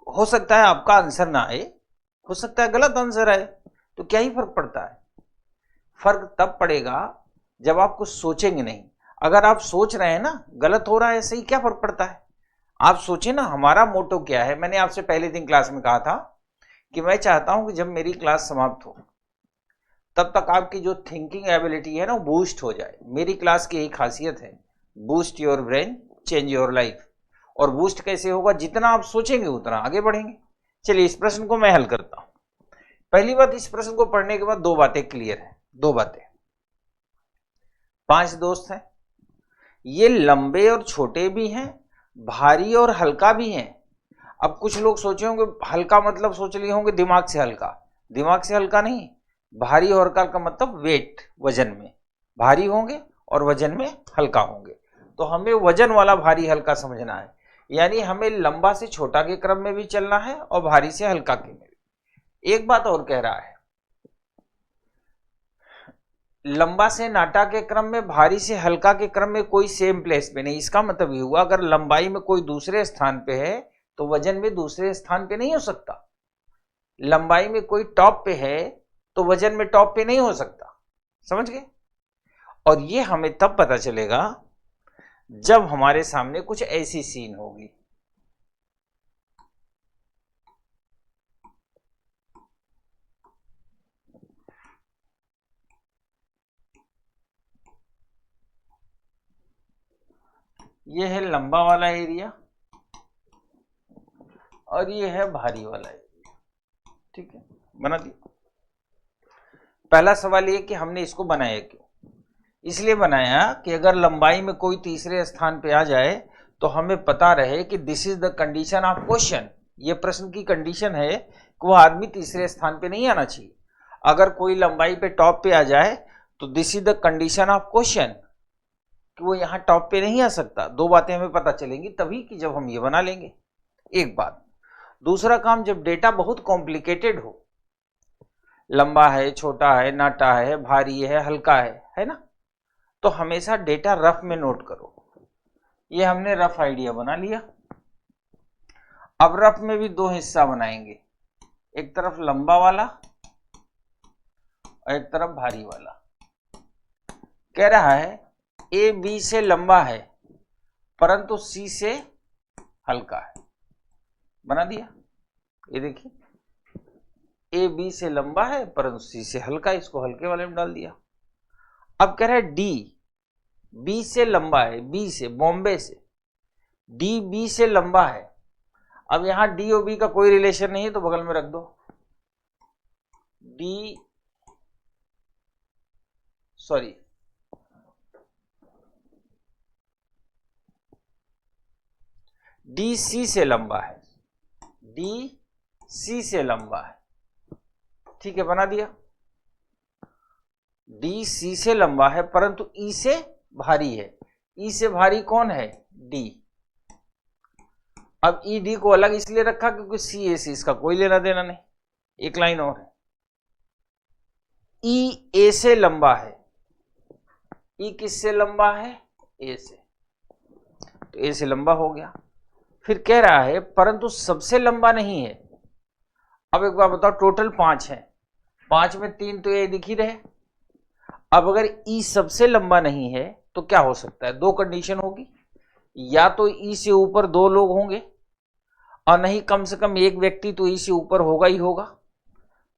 हो सकता है आपका आंसर ना आए, हो सकता है गलत आंसर आए, तो क्या ही फर्क पड़ता है? फर्क तब पड़ेगा जब आप कुछ सोचेंगे नहीं। अगर आप सोच रहे हैं ना गलत हो रहा है सही, क्या फर्क पड़ता है? आप सोचें ना, हमारा मोटो क्या है। मैंने आपसे पहले दिन क्लास में कहा था कि मैं चाहता हूं कि जब मेरी क्लास समाप्त हो तब तक आपकी जो थिंकिंग एबिलिटी है ना वो बूस्ट हो जाए। मेरी क्लास की यही खासियत है, boost your brain change your life. और बूस्ट कैसे होगा? जितना आप सोचेंगे उतना आगे बढ़ेंगे। चलिए इस प्रश्न को मैं हल करता हूं। पहली बात, इस प्रश्न को पढ़ने के बाद दो बातें क्लियर है। दो बातें, 5 दोस्त हैं, ये लंबे और छोटे भी हैं, भारी और हल्का भी हैं। अब कुछ लोग सोचे होंगे हल्का मतलब सोच लिए होंगे दिमाग से हल्का। दिमाग से हल्का नहीं, भारी और हल्का का मतलब वेट, वजन में भारी होंगे और वजन में हल्का होंगे। तो हमें वजन वाला भारी हल्का समझना है, यानी हमें लंबा से छोटा के क्रम में भी चलना है और भारी से हल्का के में भी। एक बात और कह रहा है, लंबा से नाटा के क्रम में, भारी से हल्का के क्रम में कोई सेम प्लेस पे नहीं। इसका मतलब ये हुआ अगर लंबाई में कोई दूसरे स्थान पे है तो वजन में दूसरे स्थान पे नहीं हो सकता। लंबाई में कोई टॉप पे है तो वजन में टॉप पे नहीं हो सकता। समझ गए? और ये हमें तब पता चलेगा जब हमारे सामने कुछ ऐसी सीन होगी। ये है लंबा वाला एरिया और ये है भारी वाला एरिया। ठीक है, बना दिया। पहला सवाल ये कि हमने इसको बनाया क्यों? इसलिए बनाया कि अगर लंबाई में कोई तीसरे स्थान पे आ जाए तो हमें पता रहे कि this is the condition of question. ये प्रश्न की कंडीशन है कि वो आदमी तीसरे स्थान पे नहीं आना चाहिए। अगर कोई लंबाई पे टॉप पे आ जाए तो this is the condition of question कि वो यहाँ टॉप पे नहीं आ सकता। दो बातें हमें पता चलेंगी तभी कि जब हम ये बना लेंगे। एक बात। दूसरा काम, जब डेटा बहुत कॉम्प्लिकेटेड हो, लंबा है, छोटा है, नाटा है, भारी है, हल्का है ना, तो हमेशा डेटा रफ में नोट करो। ये हमने रफ आइडिया बना लिया। अब रफ में भी दो हिस्सा बनाएंगे, एक तरफ लंबा वाला और एक तरफ भारी वाला। कह रहा है ए बी से लंबा है परंतु सी से हल्का है। बना दिया। ये देखिए, ए बी से लंबा है परंतु सी से हल्का, इसको हल्के वाले में डाल दिया। अब कह रहा है डी बी से लंबा है, बी से, बॉम्बे से, डी बी से लंबा है। अब यहां डी और बी का कोई रिलेशन नहीं है तो बगल में रख दो। डी सॉरी डी सी से लंबा है, डी सी से लंबा है, ठीक है, बना दिया। डी सी से लंबा है परंतु ई से भारी है। ई से भारी कौन है? डी। अब ई डी को अलग इसलिए रखा क्योंकि सी ए से इसका कोई लेना देना नहीं। एक लाइन और है, ई ए से लंबा है। ई किससे लंबा है? ए से, तो ए से लंबा हो गया। फिर कह रहा है परंतु सबसे लंबा नहीं है। अब एक बार बताओ, टोटल 5 है, 5 में 3 तो ये दिख ही रहे। अब अगर ई सबसे लंबा नहीं है तो क्या हो सकता है? 2 कंडीशन होगी, या तो ई से ऊपर 2 लोग होंगे और नहीं कम से कम एक व्यक्ति तो ई से ऊपर होगा ही होगा।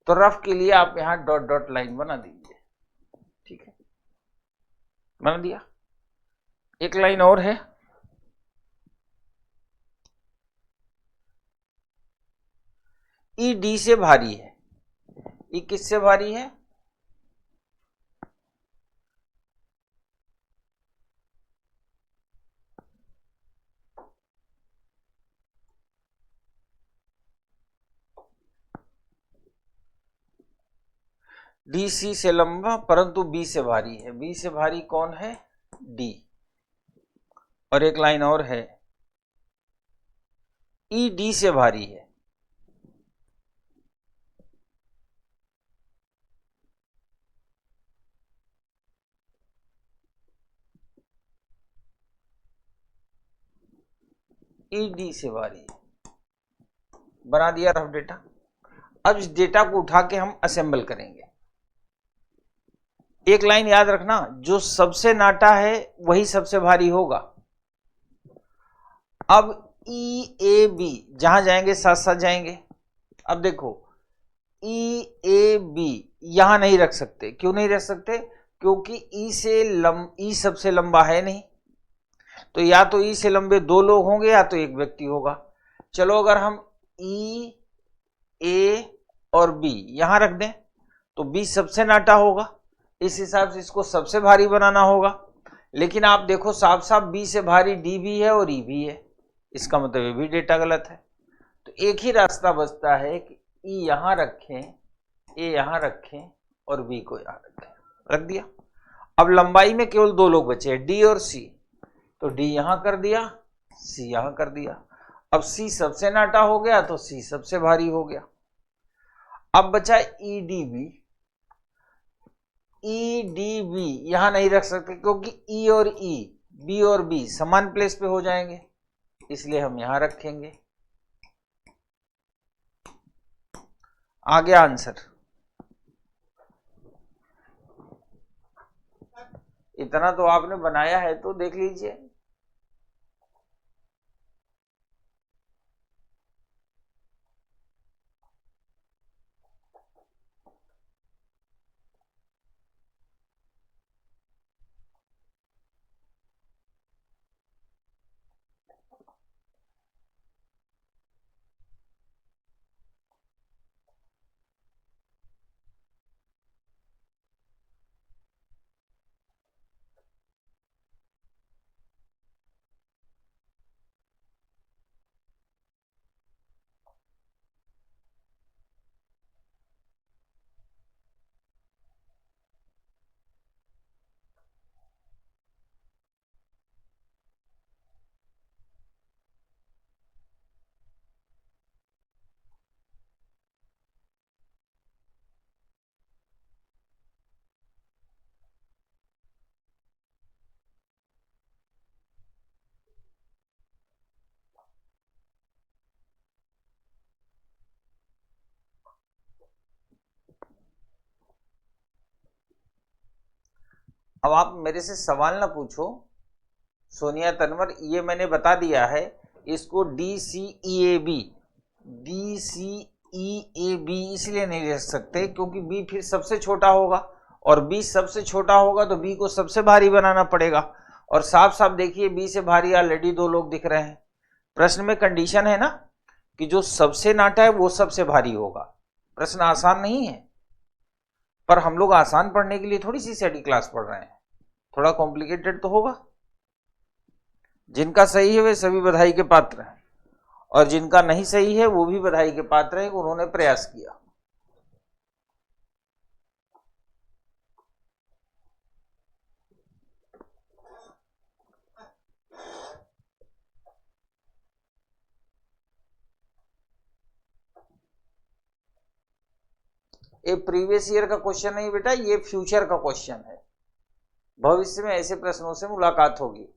तो रफ के लिए आप यहां डॉट डॉट लाइन बना दीजिए, ठीक है, बना दिया। एक लाइन और है, ई डी से भारी है। ई किससे भारी है? डी सी से लंबा परंतु बी से भारी है। बी से भारी कौन है? डी। और एक लाइन और है, ई डी से भारी है। ई डी से भारी है, बना दिया रफ डेटा। अब इस डेटा को उठा के हम असेंबल करेंगे। एक लाइन याद रखना, जो सबसे नाटा है वही सबसे भारी होगा। अब ई ए बी जहां जाएंगे साथ साथ जाएंगे। अब देखो, ई ए बी यहां नहीं रख सकते। क्यों नहीं रख सकते? क्योंकि ई सबसे लंबा है नहीं, तो या तो ई से लंबे 2 लोग होंगे या तो एक व्यक्ति होगा। चलो अगर हम ई ए और बी यहां रख दें तो बी सबसे नाटा होगा, इस हिसाब से इसको सबसे भारी बनाना होगा। लेकिन आप देखो साफ साफ बी से भारी डी भी है और ई भी है, इसका मतलब ये भी डेटा गलत है। तो एक ही रास्ता बचता है कि ई यहां रखें, ए यहां रखें और बी को यहां रखें। रख दिया। अब लंबाई में केवल 2 लोग बचे, डी और सी, तो डी यहां कर दिया, सी यहां कर दिया। अब सी सबसे नाटा हो गया तो सी सबसे भारी हो गया। अब बचा E D B. E D B यहां नहीं रख सकते क्योंकि ई और ई, बी और बी समान प्लेस पे हो जाएंगे, इसलिए हम यहां रखेंगे। आ गया आंसर। इतना तो आपने बनाया है तो देख लीजिए। अब आप मेरे से सवाल ना पूछो सोनिया तनवर, ये मैंने बता दिया है। इसको D C E A B, D C E A B इसलिए नहीं रख सकते क्योंकि बी फिर सबसे छोटा होगा और बी सबसे छोटा होगा तो बी को सबसे भारी बनाना पड़ेगा। और साफ साफ देखिए बी से भारी ऑलरेडी 2 लोग दिख रहे हैं। प्रश्न में कंडीशन है ना कि जो सबसे नाटा है वो सबसे भारी होगा। प्रश्न आसान नहीं है, पर हम लोग आसान पढ़ने के लिए थोड़ी सी स्टडी क्लास पढ़ रहे हैं, थोड़ा कॉम्प्लिकेटेड तो होगा। जिनका सही है वे सभी बधाई के पात्र हैं, और जिनका नहीं सही है वो भी बधाई के पात्र है, उन्होंने प्रयास किया। ये प्रीवियस ईयर का क्वेश्चन नहीं बेटा, ये फ्यूचर का क्वेश्चन है। भविष्य में ऐसे प्रश्नों से मुलाकात होगी।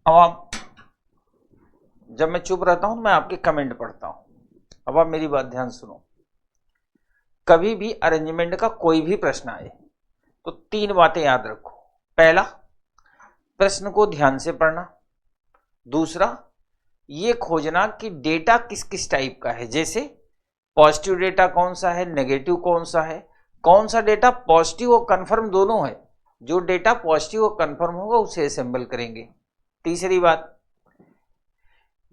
अब आप, जब मैं चुप रहता हूं मैं आपके कमेंट पढ़ता हूं। अब आप मेरी बात ध्यान सुनो। कभी भी अरेंजमेंट का कोई भी प्रश्न आए तो 3 बातें याद रखो। पहला, प्रश्न को ध्यान से पढ़ना। दूसरा, ये खोजना कि डेटा किस किस टाइप का है, जैसे पॉजिटिव डेटा कौन सा है, नेगेटिव कौन सा है, कौन सा डेटा पॉजिटिव और कंफर्म दोनों है। जो डेटा पॉजिटिव और कंफर्म होगा उसे असेंबल करेंगे। तीसरी बात,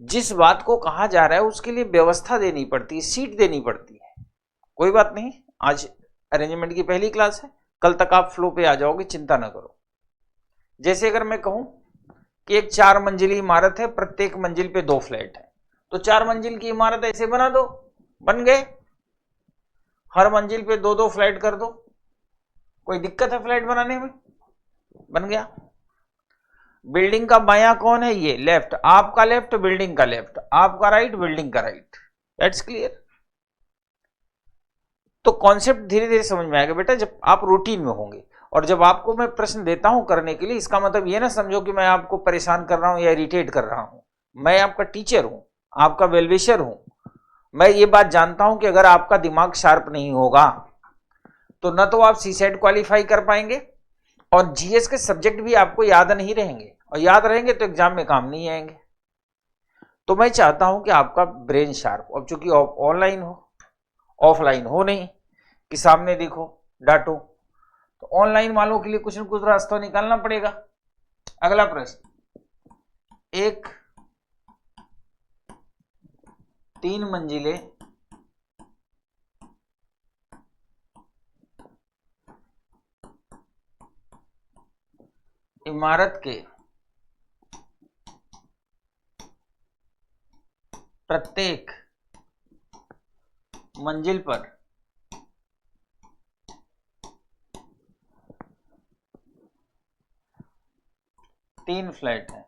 जिस बात को कहा जा रहा है उसके लिए व्यवस्था देनी पड़ती है, सीट देनी पड़ती है। कोई बात नहीं, आज अरेंजमेंट की पहली क्लास है, कल तक आप फ्लो पे आ जाओगे, चिंता ना करो। जैसे अगर मैं कहूं कि एक 4 मंजिली इमारत है, प्रत्येक मंजिल पे 2 फ्लैट है, तो 4 मंजिल की इमारत ऐसे बना दो, बन गए। हर मंजिल पे 2-2 फ्लैट कर दो, कोई दिक्कत है फ्लैट बनाने में? बन गया। बिल्डिंग का बायां कौन है? ये लेफ्ट, आपका लेफ्ट बिल्डिंग का लेफ्ट, आपका राइट बिल्डिंग का राइट। That's clear. तो कॉन्सेप्ट धीरे धीरे समझ में आएगा बेटा जब आप रूटीन में होंगे। और जब आपको मैं प्रश्न देता हूं करने के लिए, इसका मतलब ये ना समझो कि मैं आपको परेशान कर रहा हूं या इरिटेट कर रहा हूं। मैं आपका टीचर हूं, आपका वेलविशर हूं। मैं ये बात जानता हूं कि अगर आपका दिमाग शार्प नहीं होगा तो न तो आप सीसेट क्वालिफाई कर पाएंगे, और जीएस के सब्जेक्ट भी आपको याद नहीं रहेंगे, और याद रहेंगे तो एग्जाम में काम नहीं आएंगे। तो मैं चाहता हूं कि आपका ब्रेन शार्प, अब चूंकि ऑनलाइन हो, ऑफलाइन हो नहीं कि सामने देखो डांटो, तो ऑनलाइन वालों के लिए कुछ न कुछ रास्ता निकालना पड़ेगा। अगला प्रश्न, एक 3 मंजिले इमारत के प्रत्येक मंजिल पर 3 फ्लैट हैं।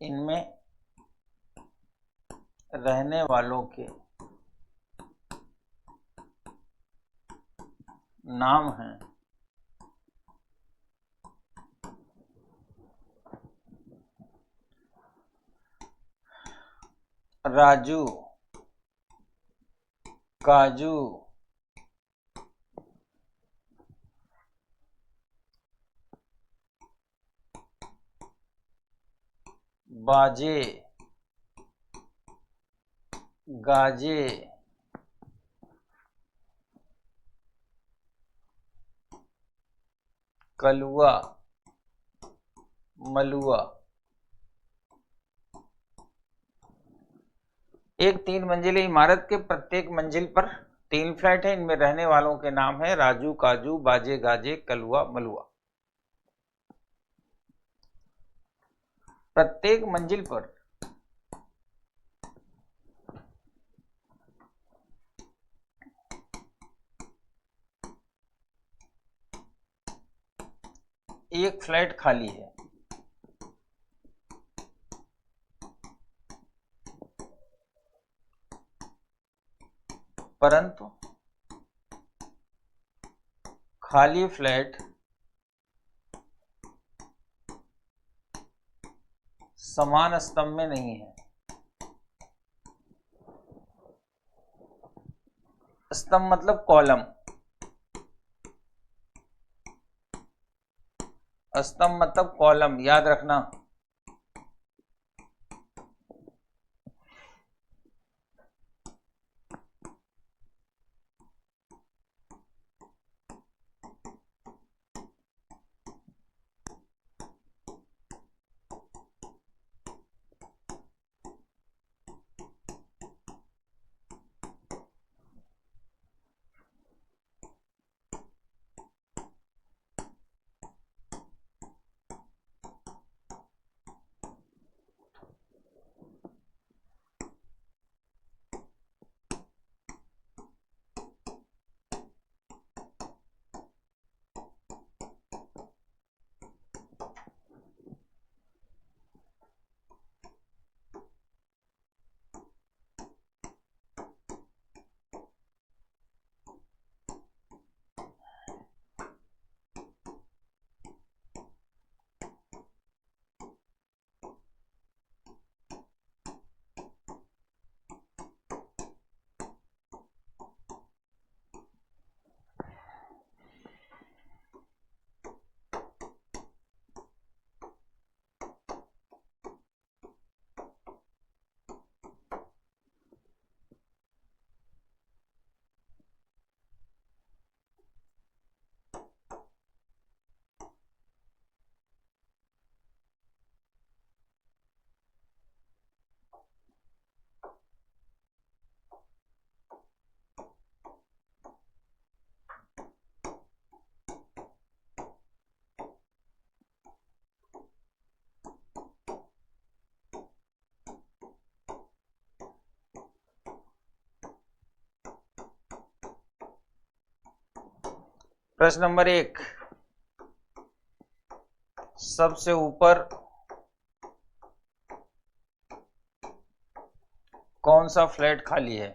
इनमें रहने वालों के नाम हैं राजू, काजू, बाजे, गाजे, कलुआ, मलुआ। एक 3 मंजिली इमारत के प्रत्येक मंजिल पर 3 फ्लैट है, इनमें रहने वालों के नाम है राजू, काजू, बाजे, गाजे, कलुआ, मलुआ। प्रत्येक मंजिल पर एक फ्लैट खाली है, परंतु खाली फ्लैट समान स्तंभ में नहीं है। स्तंभ मतलब कॉलम, स्तंभ मतलब कॉलम, याद रखना। प्रश्न नंबर 1, सबसे ऊपर कौन सा फ्लैट खाली है?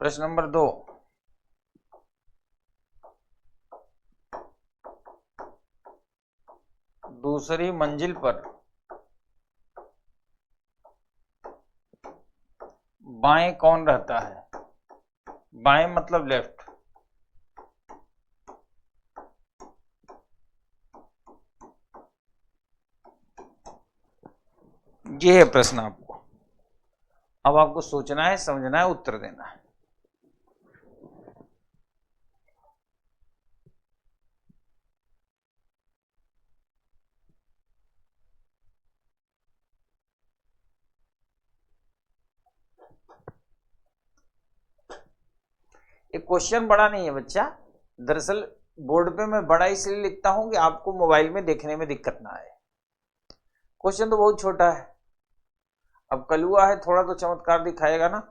प्रश्न नंबर 2, दूसरी मंजिल पर बाएं कौन रहता है? बाएं मतलब लेफ्ट। ये है प्रश्न आपको। अब आपको सोचना है, समझना है, उत्तर देना है। ये क्वेश्चन बड़ा नहीं है बच्चा, दरअसल बोर्ड पे मैं बड़ा इसलिए लिखता हूं कि आपको मोबाइल में देखने में दिक्कत ना आए। क्वेश्चन तो बहुत छोटा है। अब कलुआ है, थोड़ा तो चमत्कार दिखाएगा ना।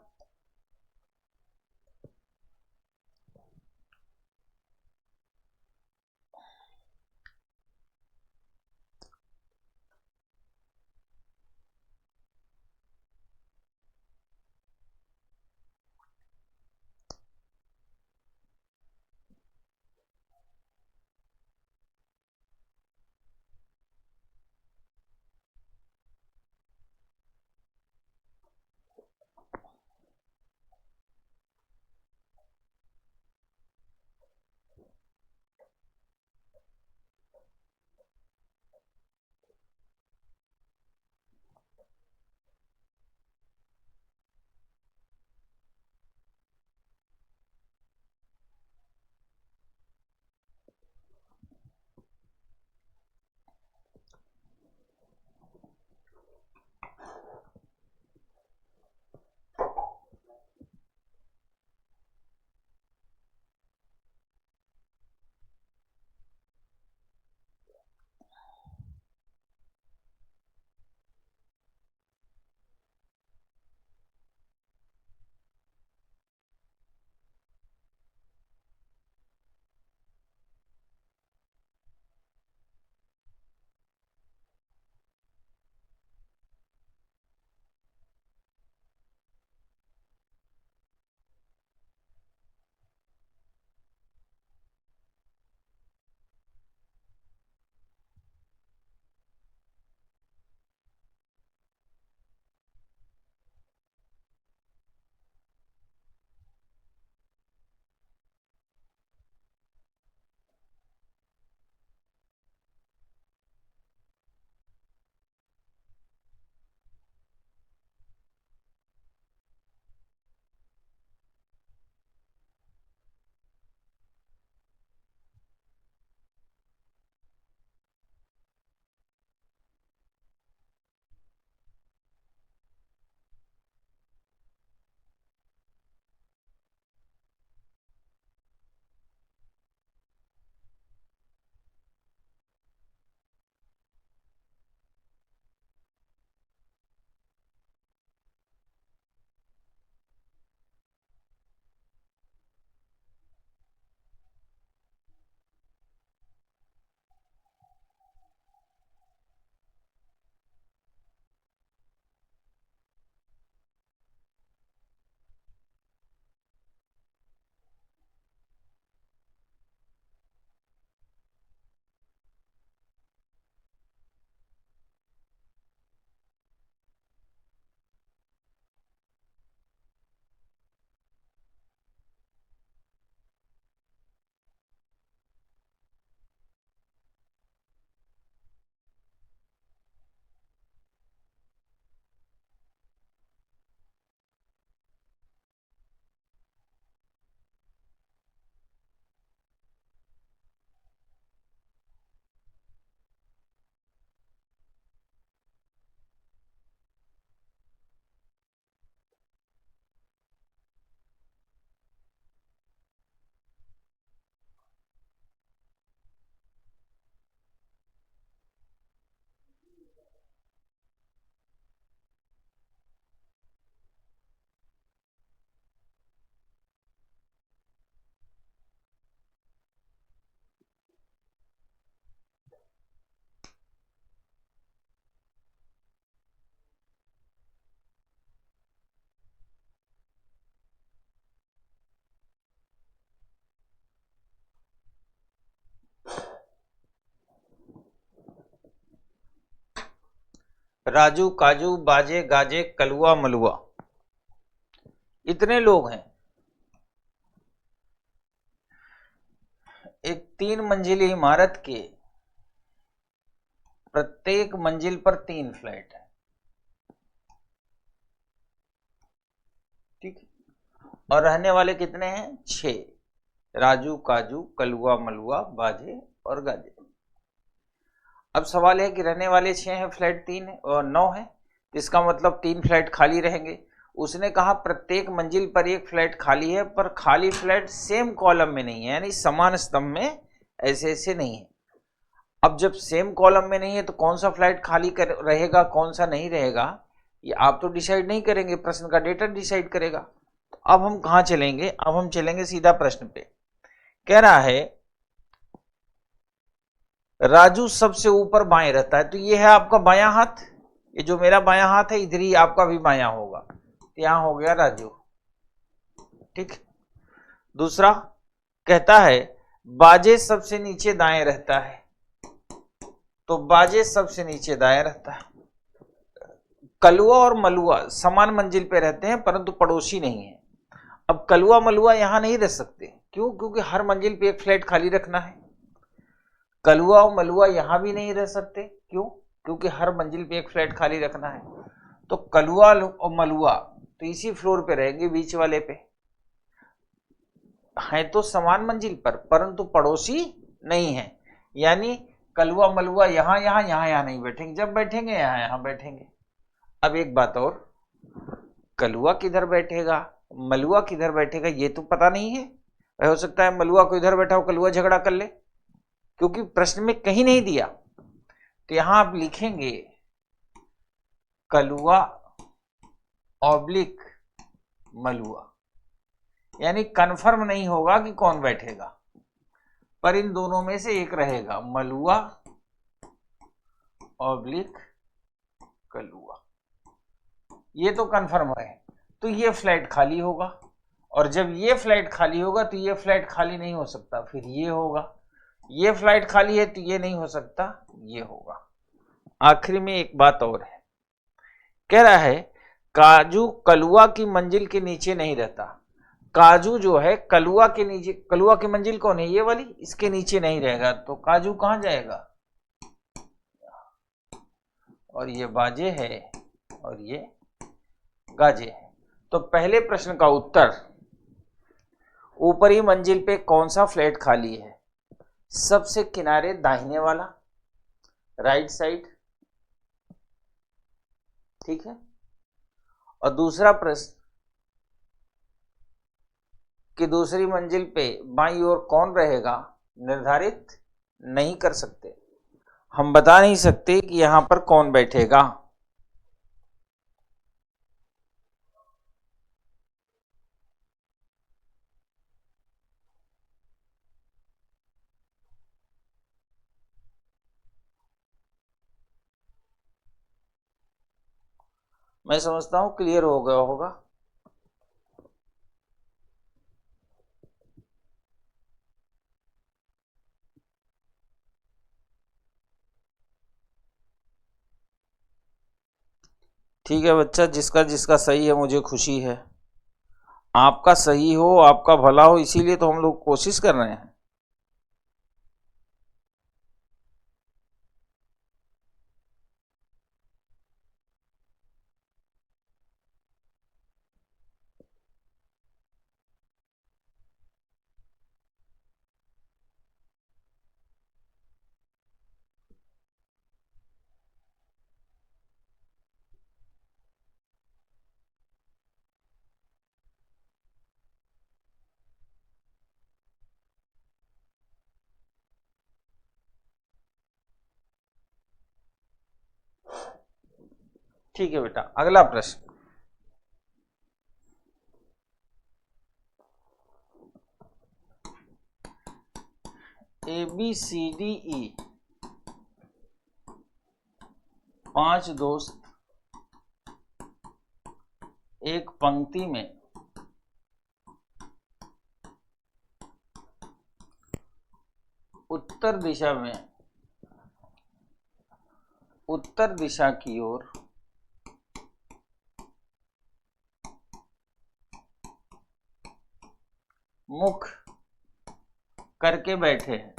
राजू, काजू, बाजे, गाजे, कलुआ, मलुआ, इतने लोग हैं। एक 3 मंजिली इमारत के प्रत्येक मंजिल पर 3 फ्लैट है, ठीक। और रहने वाले कितने हैं? 6। राजू, काजू, कलुआ, मलुआ, बाजे और गाजे। अब सवाल है कि रहने वाले 6 हैं, फ्लैट 3 है और 9 है, इसका मतलब 3 फ्लैट खाली रहेंगे। उसने कहा प्रत्येक मंजिल पर एक फ्लैट खाली है, पर खाली फ्लैट सेम कॉलम में नहीं है, यानी समान स्तंभ में ऐसे ऐसे नहीं है। अब जब सेम कॉलम में नहीं है तो कौन सा फ्लैट खाली रहेगा, कौन सा नहीं रहेगा, ये आप तो डिसाइड नहीं करेंगे, प्रश्न का डेटा डिसाइड करेगा। तो अब हम कहाँ चलेंगे? अब हम चलेंगे सीधा प्रश्न पे। कह रहा है राजू सबसे ऊपर बाएं रहता है, तो ये है आपका बायां हाथ, ये जो मेरा बायां हाथ है इधर ही आपका भी बायां होगा, तो यहां हो गया राजू, ठीक। दूसरा कहता है बाजे सबसे नीचे दाएं रहता है, तो बाजे सबसे नीचे दाएं रहता है। कलुआ और मलुआ समान मंजिल पे रहते हैं परंतु पड़ोसी नहीं है। अब कलुआ मलुआ यहां नहीं रह सकते, क्यों? क्योंकि हर मंजिल पे एक फ्लैट खाली रखना है। कलुआ और मलुआ यहां भी नहीं रह सकते, क्यों? क्योंकि हर मंजिल पे एक फ्लैट खाली रखना है। तो कलुआ और मलुआ तो इसी फ्लोर पे रहेंगे, बीच वाले पे है, तो समान मंजिल पर परंतु पड़ोसी नहीं है। यानी कलुआ मलुआ यहां यहां यहां यहां नहीं बैठेंगे, जब बैठेंगे यहां यहां बैठेंगे। अब एक बात और, कलुआ किधर बैठेगा, मलुआ किधर बैठेगा, ये तो पता नहीं है। हो सकता है मलुआ को इधर बैठा हो, कलुआ झगड़ा कर ले, क्योंकि प्रश्न में कहीं नहीं दिया। तो यहां आप लिखेंगे कलुआ ऑब्लिक मलुआ, यानी कंफर्म नहीं होगा कि कौन बैठेगा, पर इन दोनों में से एक रहेगा, मलुआ ऑब्लिक कलुआ, ये तो कंफर्म है। तो ये फ्लैट खाली होगा, और जब ये फ्लैट खाली होगा तो ये फ्लैट खाली नहीं हो सकता, फिर ये होगा। ये फ्लैट खाली है तो ये नहीं हो सकता, ये होगा। आखिरी में एक बात और है, कह रहा है काजू कलुआ की मंजिल के नीचे नहीं रहता। काजू जो है कलुआ के नीचे, कलुआ की मंजिल कौन है? ये वाली, इसके नीचे नहीं रहेगा, तो काजू कहां जाएगा? और ये बाजे है और ये गाजे है। तो पहले प्रश्न का उत्तर, ऊपरी मंजिल पे कौन सा फ्लैट खाली है? सबसे किनारे दाहिने वाला, राइट साइड, ठीक है। और दूसरा प्रश्न कि दूसरी मंजिल पे बाईं ओर कौन रहेगा, निर्धारित नहीं कर सकते, हम बता नहीं सकते कि यहां पर कौन बैठेगा। मैं समझता हूं क्लियर हो गया होगा। ठीक है बच्चा, जिसका जिसका सही है मुझे खुशी है। आपका सही हो, आपका भला हो, इसीलिए तो हम लोग कोशिश कर रहे हैं। ठीक है बेटा, अगला प्रश्न। ABCDE 5 दोस्त एक पंक्ति में उत्तर दिशा की ओर मुख करके बैठे हैं।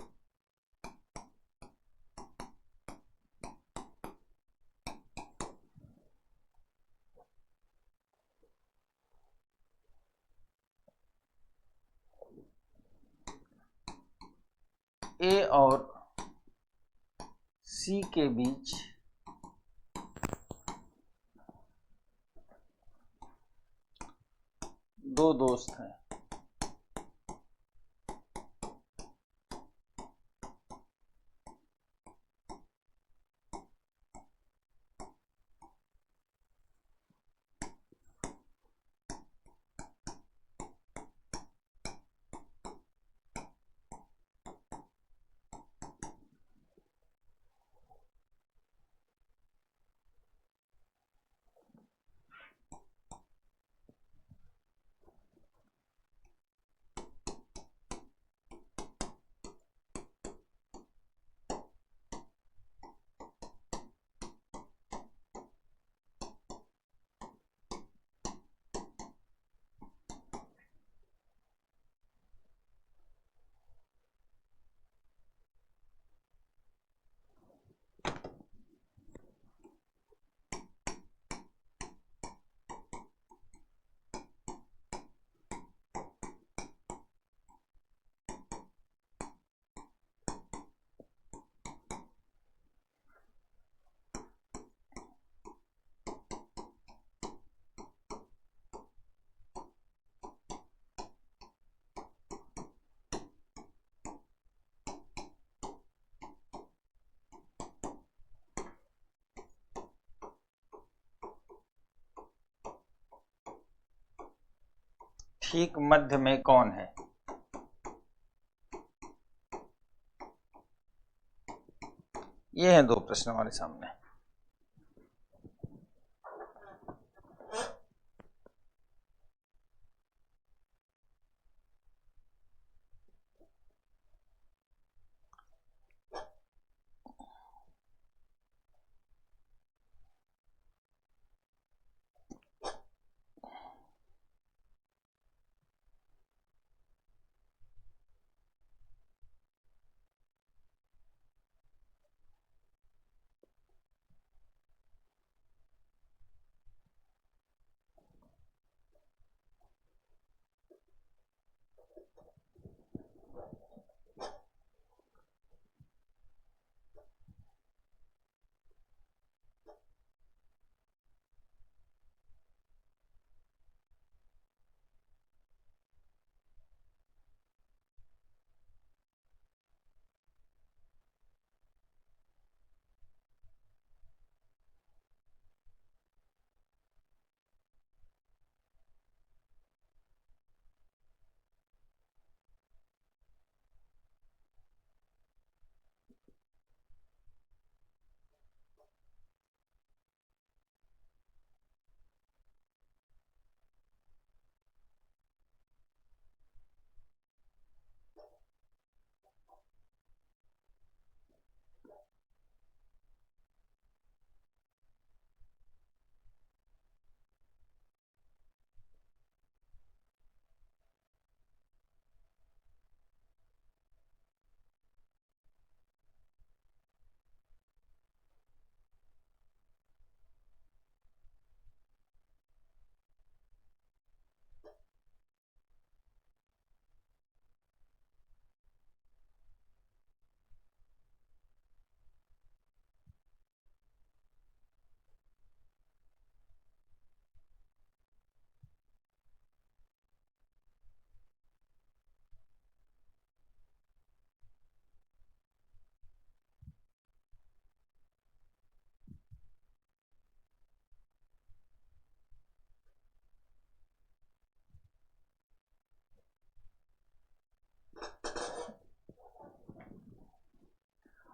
ए और सी के बीच दो दोस्त हैं। ठीक मध्य में कौन है? ये हैं दो प्रश्न हमारे सामने।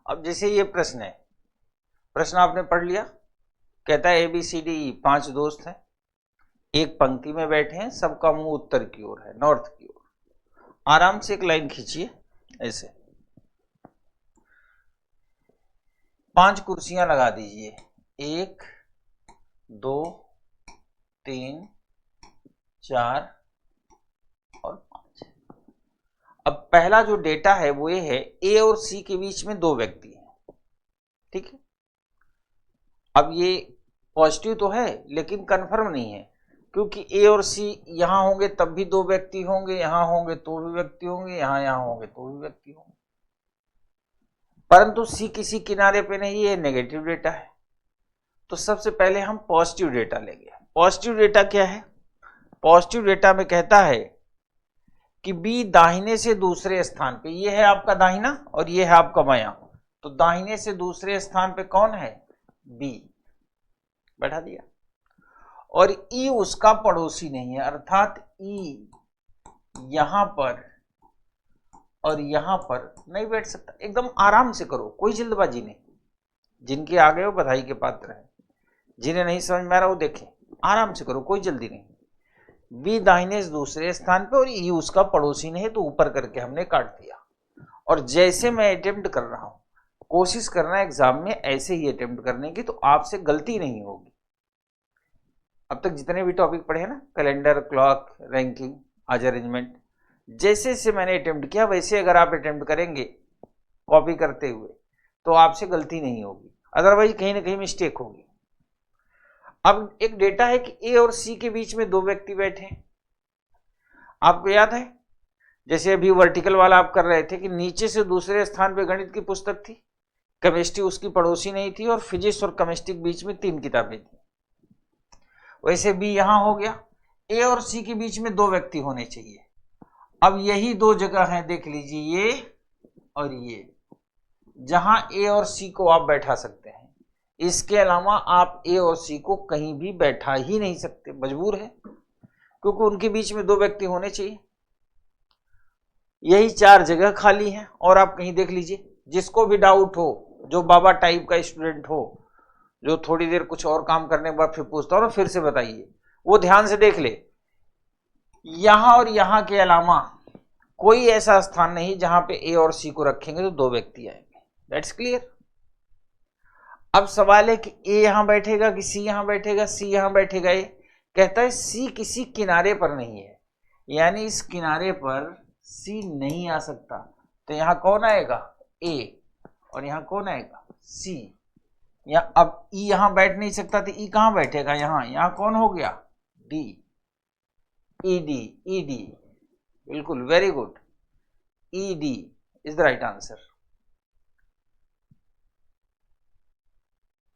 अब जैसे ये प्रश्न है, प्रश्न आपने पढ़ लिया, कहता है ABCD 5 दोस्त हैं, एक पंक्ति में बैठे हैं, सबका मुंह उत्तर की ओर है, नॉर्थ की ओर। आराम से एक लाइन खींचिए ऐसे। 5 कुर्सियां लगा दीजिए, 1 2 3 4 और 5। अब पहला जो डेटा है वो ये है, ए और सी के बीच में 2 व्यक्ति हैं, ठीक है। अब ये पॉजिटिव तो है लेकिन कंफर्म नहीं है, क्योंकि ए और सी यहां होंगे तब भी 2 व्यक्ति होंगे, यहां होंगे तो भी व्यक्ति होंगे, यहां होंगे तो भी व्यक्ति होंगे, परंतु सी किसी किनारे पे नहीं, ये नेगेटिव डेटा है। तो सबसे पहले हम पॉजिटिव डेटा लेंगे। पॉजिटिव डेटा क्या है? पॉजिटिव डेटा में कहता है कि बी दाहिने से दूसरे स्थान पे, ये है आपका दाहिना और ये है आपका बायां, तो दाहिने से दूसरे स्थान पे कौन है? बी, बैठा दिया। और ई उसका पड़ोसी नहीं है, अर्थात ई यहां पर और यहां पर नहीं बैठ सकता। एकदम आराम से करो, कोई जल्दबाजी नहीं। जिनके आ गए हो बधाई के पात्र हैं, जिन्हें नहीं समझ में आ रहा वो देखें, आराम से करो, कोई जल्दी नहीं। बी दाहिने से दूसरे स्थान पे और ई उसका पड़ोसी नहीं है, तो ऊपर करके हमने काट दिया। और जैसे मैं अटेम्प्ट कर रहा हूं, कोशिश करना एग्जाम में ऐसे ही अटेम्प्ट करने की, तो आपसे गलती नहीं होगी। अब तक जितने भी टॉपिक पढ़े हैं ना, कैलेंडर, क्लॉक, रैंकिंग, आज अरेंजमेंट, जैसे जैसे मैंने अटेम्प्ट किया वैसे अगर आप अटेम्प्ट करेंगे कॉपी करते हुए तो आपसे गलती नहीं होगी, अदरवाइज कहीं ना कहीं मिस्टेक होगी। अब एक डेटा है कि ए और सी के बीच में 2 व्यक्ति बैठे हैं। आपको याद है जैसे अभी वर्टिकल वाला आप कर रहे थे कि नीचे से दूसरे स्थान पे गणित की पुस्तक थी, केमिस्ट्री उसकी पड़ोसी नहीं थी और फिजिक्स और केमिस्ट्री के बीच में 3 किताबें थी। वैसे बी यहां हो गया, ए और सी के बीच में 2 व्यक्ति होने चाहिए। अब यही 2 जगह हैं, देख लीजिए, ये और ये, जहां ए और सी को आप बैठा सकते हैं। इसके अलावा आप ए और सी को कहीं भी बैठा ही नहीं सकते, मजबूर है, क्योंकि उनके बीच में 2 व्यक्ति होने चाहिए। यही 4 जगह खाली हैं। और आप कहीं देख लीजिए, जिसको भी डाउट हो, जो बाबा टाइप का स्टूडेंट हो, जो थोड़ी देर कुछ और काम करने के बाद फिर पूछता हो ना फिर से बताइए, वो ध्यान से देख ले, यहां और यहां के अलावा कोई ऐसा स्थान नहीं जहां पे ए और सी को रखेंगे तो 2 व्यक्ति आएंगे। That's clear. अब सवाल है कि ए यहां बैठेगा कि सी यहां बैठेगा, सी यहां बैठेगा। ये कहता है सी किसी किनारे पर नहीं है, यानी इस किनारे पर सी नहीं आ सकता। तो यहां कौन आएगा? ए, और यहां कौन आएगा? सी। या अब ई यहां बैठ नहीं सकता तो ई कहां बैठेगा? यहां कौन हो गया? डी, ईडी, ईडी, बिल्कुल, very good, ED is the right answer.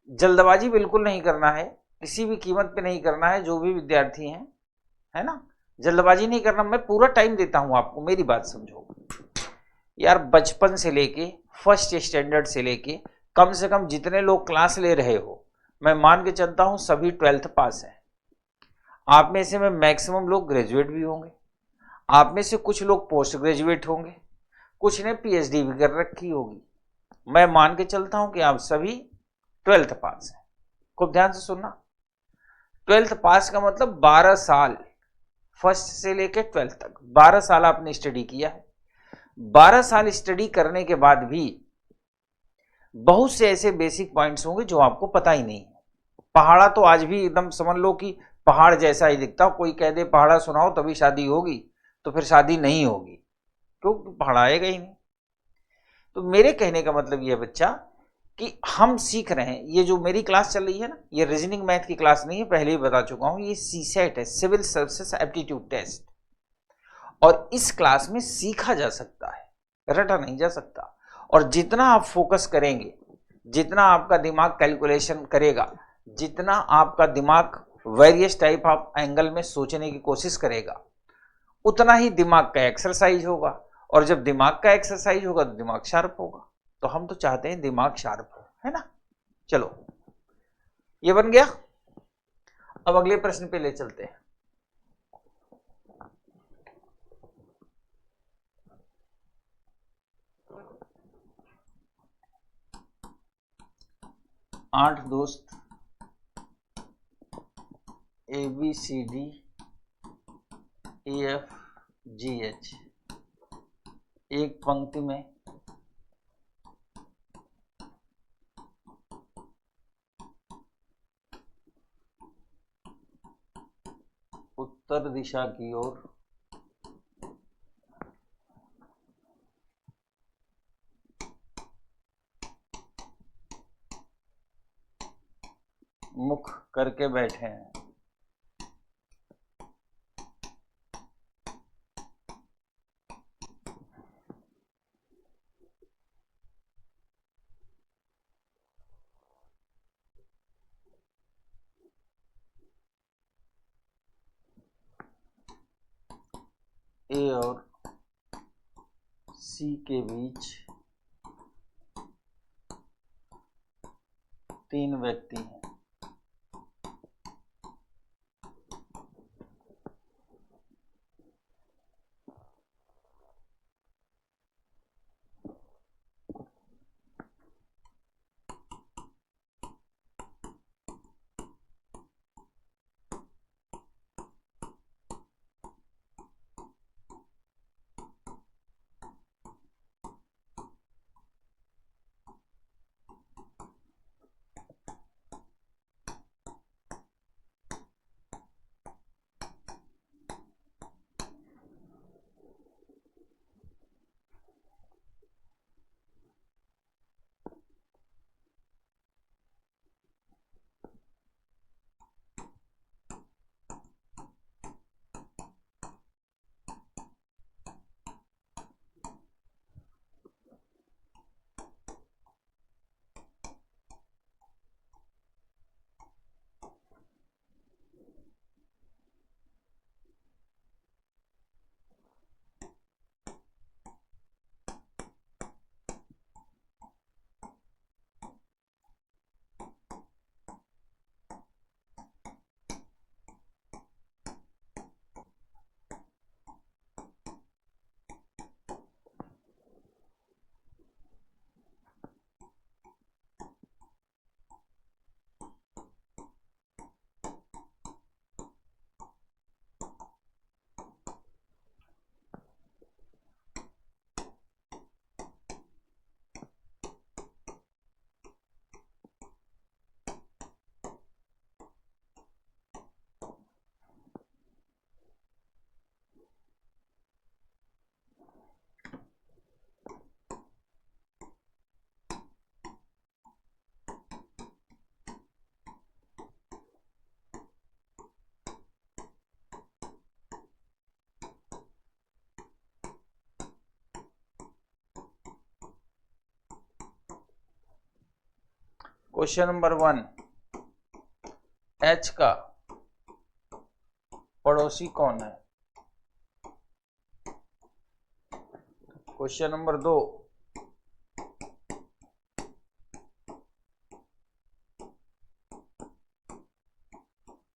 जल्दबाजी बिल्कुल नहीं करना है, किसी भी कीमत पे नहीं करना है, जो भी विद्यार्थी हैं, है ना, जल्दबाजी नहीं करना। मैं पूरा टाइम देता हूं आपको, मेरी बात समझो यार। बचपन से लेके फर्स्ट स्टैंडर्ड से लेके कम से कम जितने लोग क्लास ले रहे हो, मैं मान के चलता हूं सभी 12th पास हैं। आप में से में मैक्सिमम लोग ग्रेजुएट भी होंगे, आप में से कुछ लोग पोस्ट ग्रेजुएट होंगे, कुछ ने पीएचडी भी कर रखी होगी। मैं मान के चलता हूं कि आप सभी 12th पास हैं। खूब ध्यान से सुनना, 12th पास का मतलब 12 साल, फर्स्ट से लेके 12th तक 12 साल आपने स्टडी किया है। 12 साल स्टडी करने के बाद भी बहुत से ऐसे बेसिक पॉइंट्स होंगे जो आपको पता ही नहीं है। पहाड़ा तो आज भी एकदम समझ लो कि पहाड़ जैसा ही दिखता। कोई कह दे पहाड़ा सुनाओ तभी शादी होगी, तो फिर शादी नहीं होगी, क्योंकि पहाड़ आएगा ही नहीं। तो मेरे कहने का मतलब यह बच्चा कि हम सीख रहे हैं, ये जो मेरी क्लास चल रही है ना, ये रीजनिंग मैथ की क्लास नहीं है, पहले ही बता चुका हूं, ये सीसेट है, सिविल सर्विसेज एप्टीट्यूड टेस्ट। और इस क्लास में सीखा जा सकता है, रटा नहीं जा सकता। और जितना आप फोकस करेंगे, जितना आपका दिमाग कैलकुलेशन करेगा, जितना आपका दिमाग वेरियस टाइप ऑफ एंगल में सोचने की कोशिश करेगा, उतना ही दिमाग का एक्सरसाइज होगा। और जब दिमाग का एक्सरसाइज होगा तो दिमाग शार्प होगा। तो हम तो चाहते हैं दिमाग शार्प हो, है ना। चलो, ये बन गया। अब अगले प्रश्न पे ले चलते हैं। आठ दोस्त ABCD EFGH एक पंक्ति में उत्तर दिशा की ओर मुख करके बैठे हैं। ए और सी के बीच 3 व्यक्ति हैं। क्वेश्चन नंबर 1, एच का पड़ोसी कौन है? क्वेश्चन नंबर 2,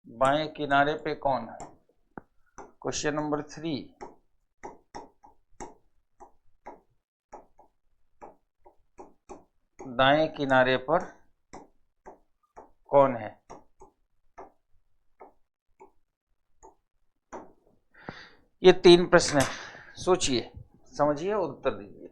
बाएं किनारे पे कौन है? क्वेश्चन नंबर 3, दाएं किनारे पर कौन है? ये 3 प्रश्न है, सोचिए, समझिए और उत्तर दीजिए।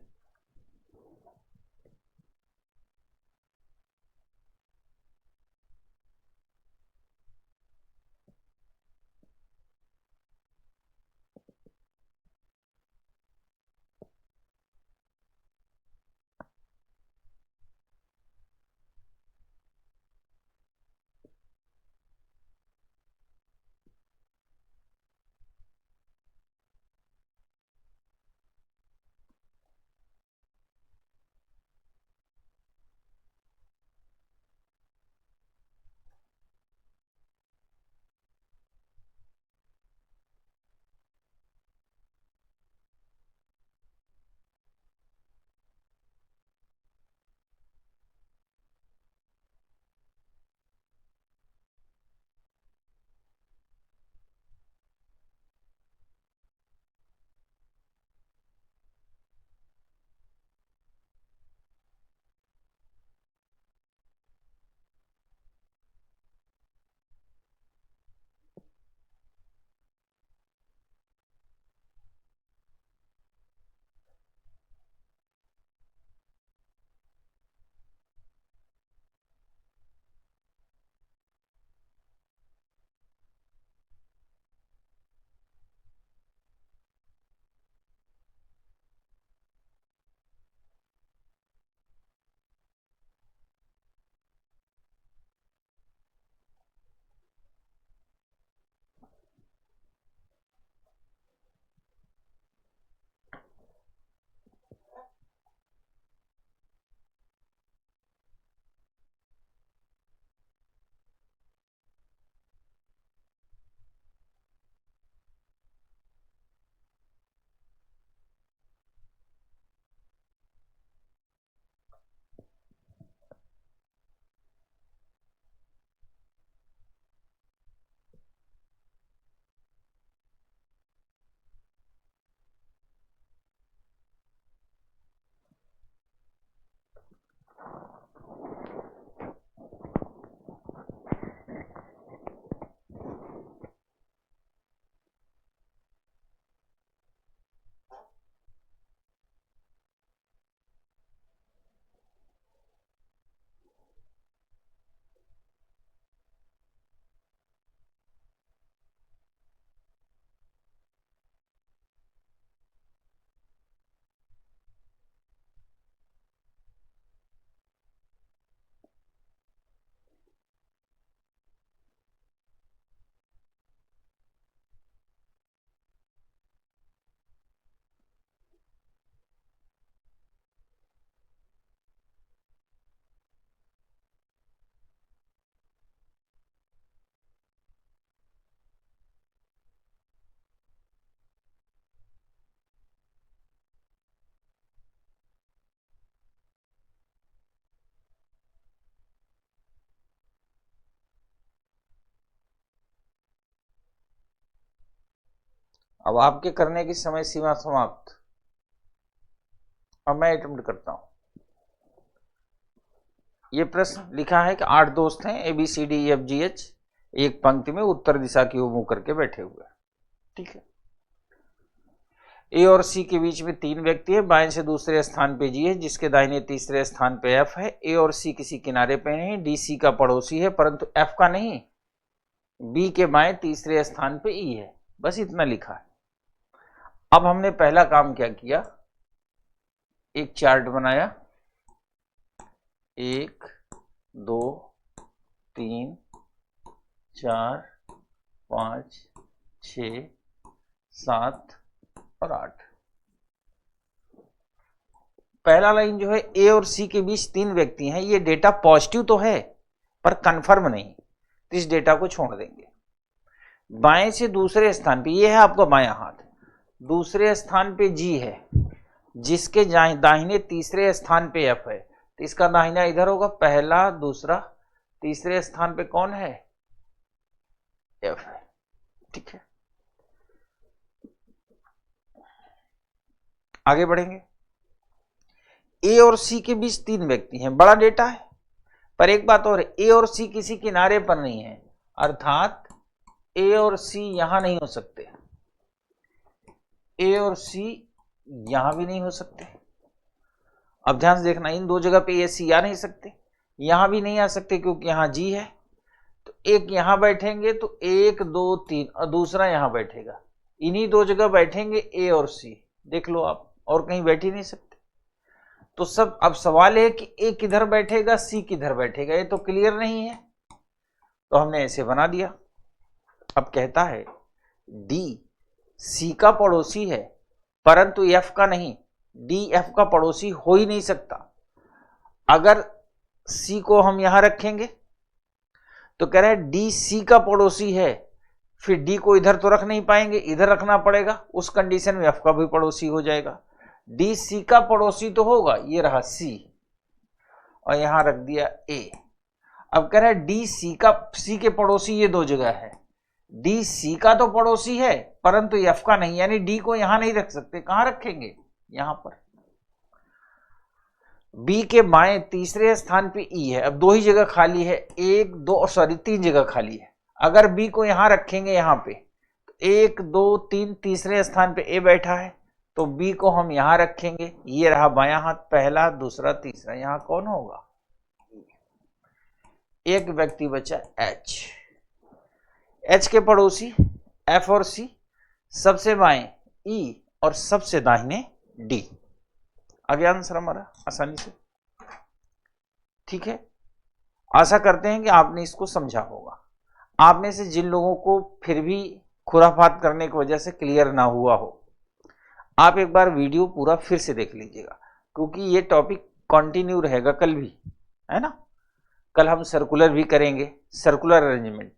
अब आपके करने की समय सीमा समाप्त। अब मैं अटेम्प्ट करता हूं। ये प्रश्न लिखा है कि 8 दोस्त हैं ABCDEFGH, एक पंक्ति में उत्तर दिशा की ओर मुंह करके बैठे हुए। ठीक है। ए और सी के बीच में 3 व्यक्ति है, बाएं से दूसरे स्थान पे जी है, जिसके दाहिने तीसरे स्थान पे एफ है। ए और सी किसी किनारे पे नहीं, डी सी का पड़ोसी है परंतु एफ का नहीं। बी के बाएं तीसरे स्थान पे ई है। बस इतना लिखा है। अब हमने पहला काम क्या किया, एक चार्ट बनाया। 1 2 3 4 5 6 7 और 8। पहला लाइन जो है ए और सी के बीच 3 व्यक्ति हैं, ये डेटा पॉजिटिव तो है पर कंफर्म नहीं, तो इस डेटा को छोड़ देंगे। बाएं से दूसरे स्थान पे, ये है आपका बायां हाथ, दूसरे स्थान पे जी है, जिसके दाहिने तीसरे स्थान पे एफ है, तो इसका दाहिना इधर होगा, पहला दूसरा तीसरे स्थान पे कौन है, एफ है। ठीक है, आगे बढ़ेंगे। ए और सी के बीच 3 व्यक्ति हैं, बड़ा डेटा है, पर एक बात और है, ए और सी किसी किनारे पर नहीं है, अर्थात ए और सी यहां नहीं हो सकते, ए और सी यहां भी नहीं हो सकते। अब ध्यान से देखना, इन 2 जगह पे ए सी आ नहीं सकते, यहां भी नहीं आ सकते क्योंकि यहां जी है, तो एक यहां बैठेंगे तो 1 2 3 और दूसरा यहां बैठेगा, इन्हीं 2 जगह बैठेंगे ए और सी। देख लो आप, और कहीं बैठ ही नहीं सकते। तो सब, अब सवाल है कि ए किधर बैठेगा, सी किधर बैठेगा, ये तो क्लियर नहीं है, तो हमने ऐसे बना दिया। अब कहता है डी सी का पड़ोसी है परंतु एफ का नहीं, डी एफ का पड़ोसी हो ही नहीं सकता। अगर सी को हम यहां रखेंगे तो कह रहे हैं डी सी का पड़ोसी है, फिर डी को इधर तो रख नहीं पाएंगे, इधर रखना पड़ेगा, उस कंडीशन में एफ का भी पड़ोसी हो जाएगा। डी सी का पड़ोसी तो होगा, ये रहा सी और यहां रख दिया ए। अब कह रहा है डी सी का, सी के पड़ोसी ये 2 जगह है, डी सी का तो पड़ोसी है परंतु एफ का नहीं, यानी डी को यहां नहीं रख सकते, कहां रखेंगे, यहां पर। बी के बाएं तीसरे स्थान पे ई है, अब 2 ही जगह खाली है, 3 जगह खाली है। अगर बी को यहां रखेंगे, यहां पे 1 2 3 तीसरे स्थान पे ए बैठा है, तो बी को हम यहां रखेंगे, ये रहा बायां हाथ, पहला दूसरा तीसरा, यहां कौन होगा, एक व्यक्ति बचा एच। एच के पड़ोसी एफ और सी, सबसे बाएं ई और सबसे दाहिने डी। आगे आंसर हमारा आसानी से। ठीक है, आशा करते हैं कि आपने इसको समझा होगा। आप में से जिन लोगों को फिर भी खुराफात करने की वजह से क्लियर ना हुआ हो, आप एक बार वीडियो पूरा फिर से देख लीजिएगा, क्योंकि ये टॉपिक कंटिन्यू रहेगा कल भी, है ना। कल हम सर्कुलर भी करेंगे, सर्कुलर अरेंजमेंट,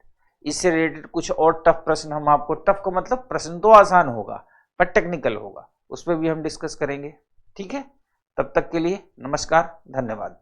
इससे रिलेटेड कुछ और टफ प्रश्न हम आपको, टफ का मतलब प्रश्न तो आसान होगा पर टेक्निकल होगा, उस पर भी हम डिस्कस करेंगे। ठीक है, तब तक के लिए नमस्कार, धन्यवाद।